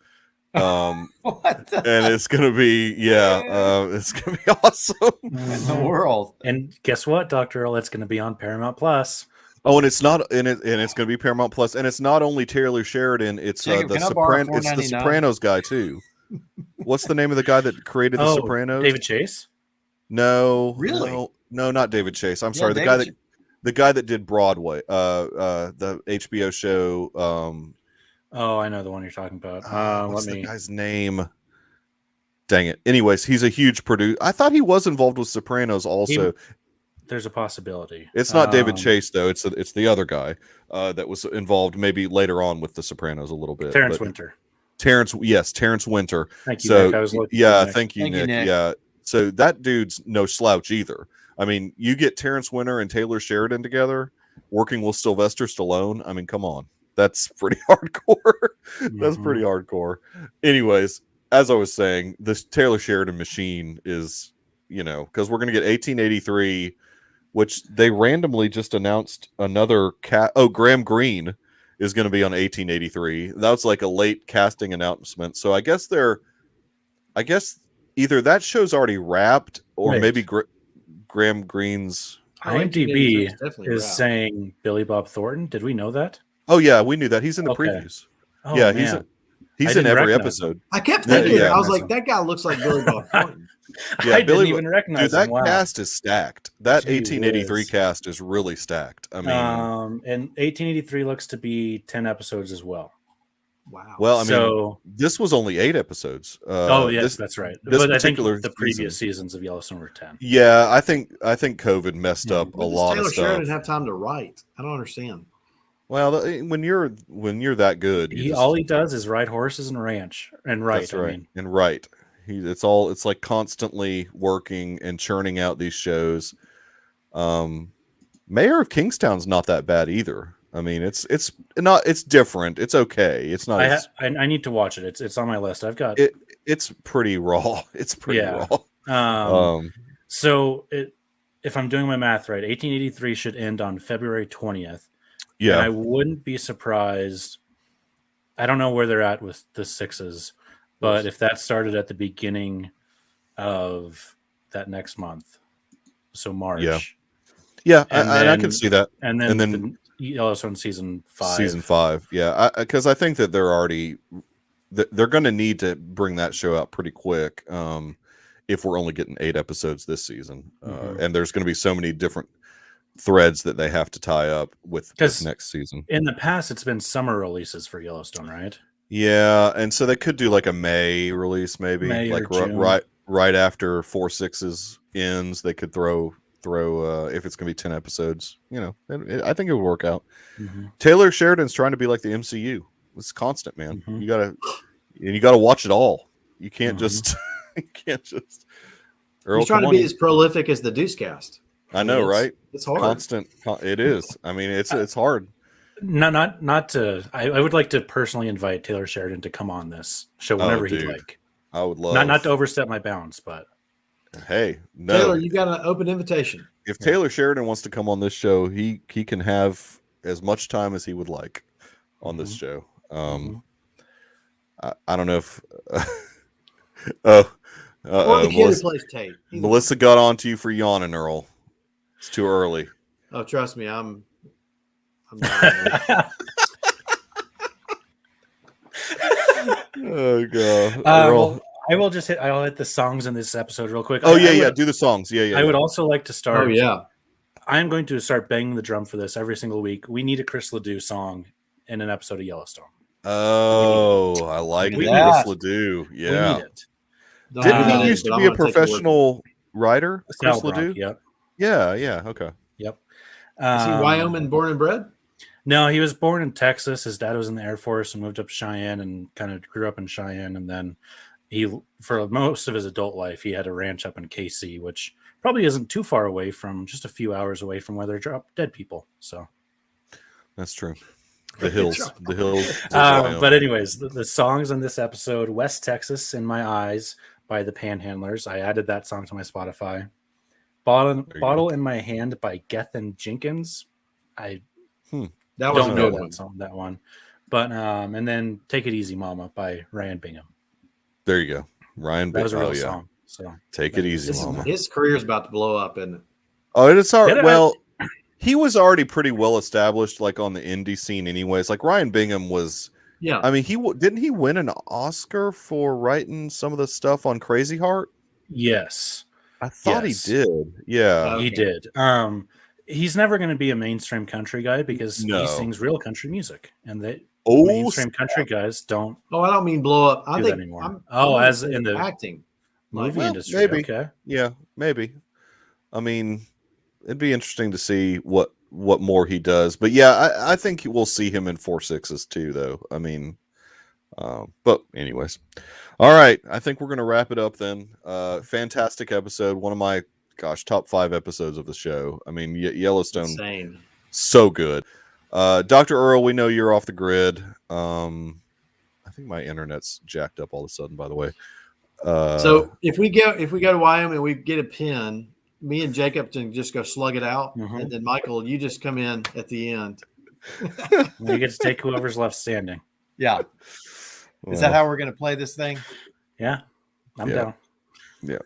and it's gonna be it's gonna be awesome in the world. And guess what, Dr. Earl? It's gonna be on Paramount Plus. Oh, and it's not and it's gonna be Paramount Plus, and it's not only Taylor Sheridan, it's the Sopranos guy too. What's the name of the guy that created the Sopranos? David Chase? No, really? No, not David Chase. I'm sorry, the guy that did Broadway, the HBO show. I know the one you're talking about. What's the guy's name? Dang it. Anyways, he's a huge producer. I thought he was involved with Sopranos also. There's a possibility. It's not David Chase though. It's the other guy that was involved maybe later on with the Sopranos a little bit. Terrence Winter. Terrence Winter. Thank you, Nick. I was looking. Yeah, thank you, Nick. Yeah. So that dude's no slouch either. I mean, you get Terrence Winter and Taylor Sheridan together working with Sylvester Stallone. I mean, come on. That's pretty hardcore. That's pretty hardcore. Anyways, as I was saying, this Taylor Sheridan machine is, because we're going to get 1883, which they randomly just announced another Graham Greene is going to be on 1883. That was like a late casting announcement. So I guess either that show's already wrapped or maybe Graham Greene's IMDb is saying Billy Bob Thornton. Did we know that? Oh yeah, we knew that. He's in the previews. Oh, yeah, man. he's in every episode. I kept thinking, I was like, that guy looks like Billy Bob Thornton. Yeah, I didn't even recognize him. That cast is stacked. That 1883 cast is really stacked. I mean, and 1883 looks to be 10 episodes as well. Wow. Well, I mean, this was only 8 episodes. Yes, that's right. But I think the previous seasons of Yellowstone were 10. Yeah, I think COVID messed up a lot of stuff. Taylor Sheridan have time to write? I don't understand. Well, when you're that good, all he does is ride horses and ranch and write. That's right. And write. It's like constantly working and churning out these shows. Mayor of Kingstown's not that bad either. I mean, it's different. It's okay. It's not. I need to watch it. It's on my list. I've got it. It's pretty raw. It's pretty raw. So if I'm doing my math right, 1883 should end on February 20th. Yeah, and I wouldn't be surprised. I don't know where they're at with the 6s, but if that started at the beginning of that next month, so March. Yeah, And I then- can see that. And And then, then the Yellowstone season 5. Season 5, yeah, because I think that they're going to need to bring that show out pretty quick. If we're only getting 8 episodes this season, and there's going to be so many different threads that they have to tie up with 'Cause next season. In the past, it's been summer releases for Yellowstone, right? Yeah, and so they could do like a May release, maybe May or like June. right after 4/6 ends. They could throw if it's gonna be 10 episodes. I think it would work out. Taylor Sheridan's trying to be like the MCU. It's constant, man. You gotta watch it all. You can't just He's trying to be as prolific as the Deuce Cast. I know, right? It's hard. Constant. It is. I mean, it's hard. Not to. I would like to personally invite Taylor Sheridan to come on this show whenever he'd like. I would love. Not to overstep my bounds, but hey, no. Taylor, you got an open invitation. If Taylor Sheridan wants to come on this show, he can have as much time as he would like on this show. I don't know if Or the kid who plays Tate. Melissa got on to you for yawning, Earl. It's too early. Oh, trust me, I'm not. Oh god. Earl. I'll hit the songs in this episode real quick. Oh yeah, do the songs. Yeah. I would also like to start. Oh yeah. I'm going to start banging the drum for this every single week. We need a Chris Ledoux song in an episode of Yellowstone. Oh, I like We Chris need Ledoux. We Yeah. need it. Didn't he used to be a professional writer? Chris Sal Bronk, Ledoux? Yep. Yeah. Okay. Yep. Is he Wyoming born and bred? No, he was born in Texas. His dad was in the Air Force and moved up to Cheyenne and kind of grew up in Cheyenne. And then for most of his adult life, he had a ranch up in KC, which probably isn't too far away from, just a few hours away from where they drop dead people. So that's true. The hills. But anyways, the songs on this episode: West Texas in My Eyes by the Panhandlers. I added that song to my Spotify. Bottle in My Hand by Gethin Jenkins. I That was don't a know good that one. But and then Take It Easy Mama by Ryan Bingham. There you go. Ryan That was a real yeah. song. So Take It Easy, Mama. His career's about to blow up, isn't it? Oh, it's all right. Did it? Well, he was already pretty well established, like on the indie scene, anyways. Like Ryan Bingham was. Yeah. I mean, didn't he win an Oscar for writing some of the stuff on Crazy Heart? yes, I thought Yes. he did. Yeah. he did. He's never going to be a mainstream country guy because No. he sings real country music, and they Oh, mainstream country guys don't Oh, I don't mean blow up. I do think that anymore. I'm As in the acting. movie well, industry. maybe. Okay. yeah, maybe. I mean, it'd be interesting to see what more he does. But yeah, I think we'll see him in 4/6s too, though. I mean, but anyways, all right. I think we're gonna wrap it up then. Fantastic episode. One of my top 5 episodes of the show. I mean, Yellowstone, Insane. so good. Dr. Earl, we know you're off the grid. I think my internet's jacked up all of a sudden, by the way. So if we go to Wyoming, we get a pin. Me and Jacob can just go slug it out, and then Michael, you just come in at the end. You get to take whoever's left standing. Yeah. Is that how we're going to play this thing? Yeah, I'm Yeah. down. Yeah,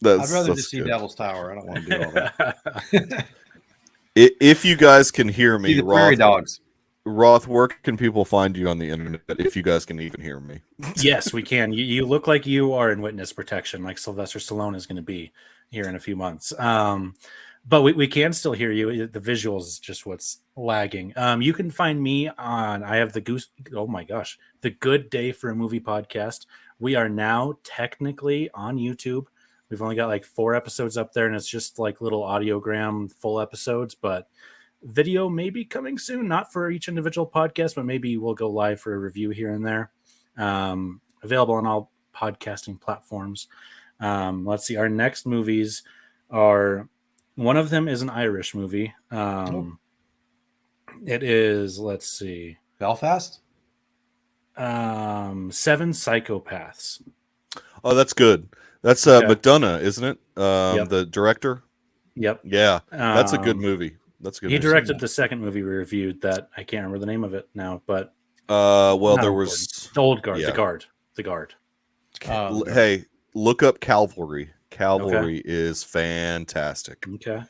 I'd rather that's just see good. Devil's Tower. I don't want to do all that. If you guys can hear me, See the prairie dogs. Roth, where can people find you on the internet if you guys can even hear me? Yes, we can. You look like you are in witness protection, like Sylvester Stallone is going to be here in a few months. But we can still hear you. The visuals is just what's lagging. You can find me on. I have the Good Day for a Movie podcast. We are now technically on YouTube. We've only got like 4 episodes up there, and it's just like little audiogram full episodes, but video may be coming soon, not for each individual podcast, but maybe we'll go live for a review here and there. Available on all podcasting platforms. Let's see. Our next movies are, one of them is an Irish movie. It is, let's see. Belfast? 7 Psychopaths. Oh, that's good. That's Okay. McDonough, isn't it? Yep. The director. Yep. Yeah, that's a good movie. That's a good. He movie. directed the second movie we reviewed that I can't remember the name of it now, but Well, not there important. was. The Old Guard. yeah. The Guard. Hey, look up Cavalry. Cavalry is fantastic. Okay.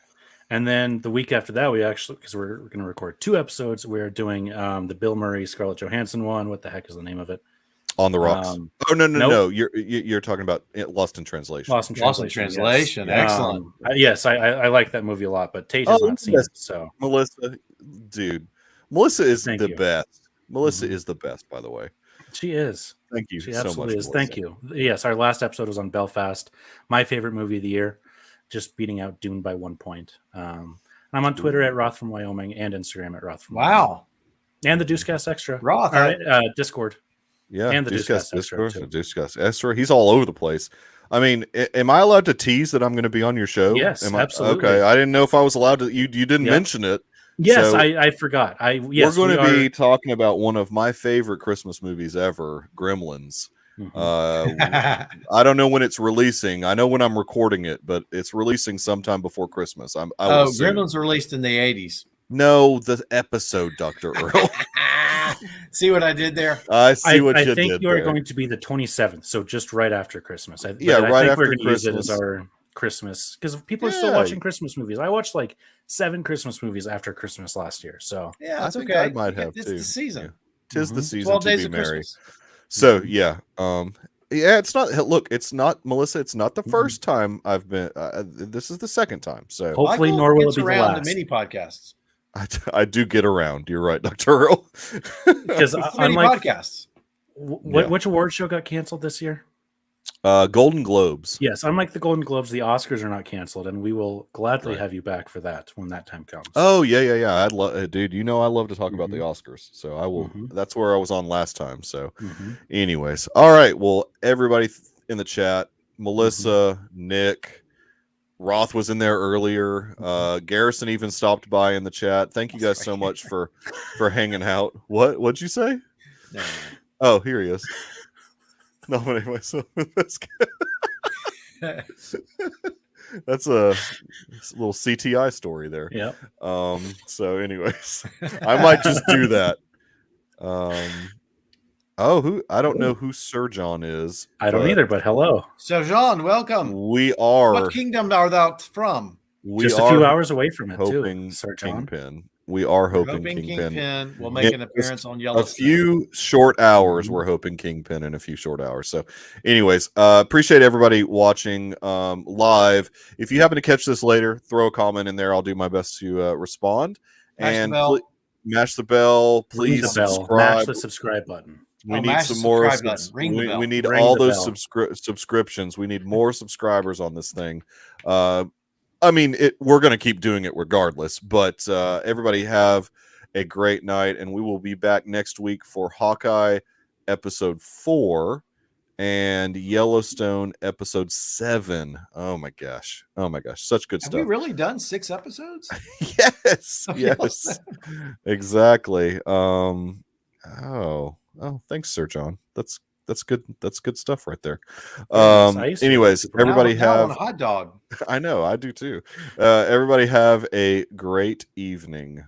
And then the week after that, we actually, because we're going to record 2 episodes, we're doing the Bill Murray, Scarlett Johansson one. What the heck is the name of it? On the Rocks. Oh no. Nope. You're talking about Lost in Translation. Lost in Translation. Yes. Excellent. Yes, I like that movie a lot, but Tate has not seen it. So Melissa, dude, Melissa is Thank the you. best. Melissa is the best, by the way. She is. Thank you She so much. absolutely is. Melissa. Thank you. Yes, our last episode was on Belfast, my favorite movie of the year, just beating out Dune by 1 point. I'm on Twitter at Roth from Wyoming and Instagram at Roth from Wyoming. Wow. And the Deucecast Extra. Roth. All right, Discord. Yeah, And the Deucecast Extra, too. Deucecast Extra. He's all over the place. I mean, am I allowed to tease that I'm going to be on your show? Yes, absolutely. Okay, I didn't know if I was allowed to. You didn't mention it. Yes, So I forgot. we're going to be talking about one of my favorite Christmas movies ever, Gremlins. I don't know when it's releasing. I know when I'm recording it, but it's releasing sometime before Christmas. Gremlins released in the 80s. No, the episode, Dr. Earl. See what I did there? I see what you did. I think you are going to be the 27th, so just right after Christmas. I think after we're going to Christmas. use it as our Christmas, because people are still watching Christmas movies. I watched like 7 Christmas movies after Christmas last year. So yeah, that's I think okay. I might have it's too. the season. Yeah. 'Tis the season 12 to days be of merry. Christmas. So yeah, it's not. Look, it's not, Melissa. It's not the first time I've been. This is the second time. So hopefully, Michael nor will it gets be the around last. to mini podcasts. I do get around. You're right, Dr. Earl. Because mini podcasts. Which award show got canceled this year? Golden Globes. Yes, unlike the Golden Globes, the Oscars are not canceled, and we will gladly have you back for that when that time comes. Oh yeah. I'd love, dude. You know I love to talk about the Oscars, so I will. That's where I was on last time. So, anyways, all right. Well, everybody in the chat, Melissa, Nick, Roth was in there earlier. Garrison even stopped by in the chat. Thank you guys so much for hanging out. What'd you say? No. Oh, here he is. Nominate myself with this guy. That's a little CTI story there. Yeah. So anyways, I might just do that. I don't know who Sir John is. I don't either, but hello. So Jean, welcome. We are. What kingdom are thou from? Just a few hours away from it, hoping too, Sir John. Kingpin. We are hoping Kingpin will make an appearance on Yellowstone. A few short hours. We're hoping Kingpin in a few short hours. So, anyways, appreciate everybody watching live. If you happen to catch this later, throw a comment in there. I'll do my best to respond. Mash the bell. Please subscribe. Mash the subscribe button. We need some more. We need all those subscriptions. We need more subscribers on this thing. I mean, we're going to keep doing it regardless, but everybody have a great night, and we will be back next week for Hawkeye episode 4 and Yellowstone episode 7. Oh my gosh. Such good stuff. Have we really done 6 episodes? Yes. Yes. Exactly. Thanks, Sir John. That's good. That's good stuff right there. Anyways, everybody have a hot dog. I know, I do too. Everybody have a great evening.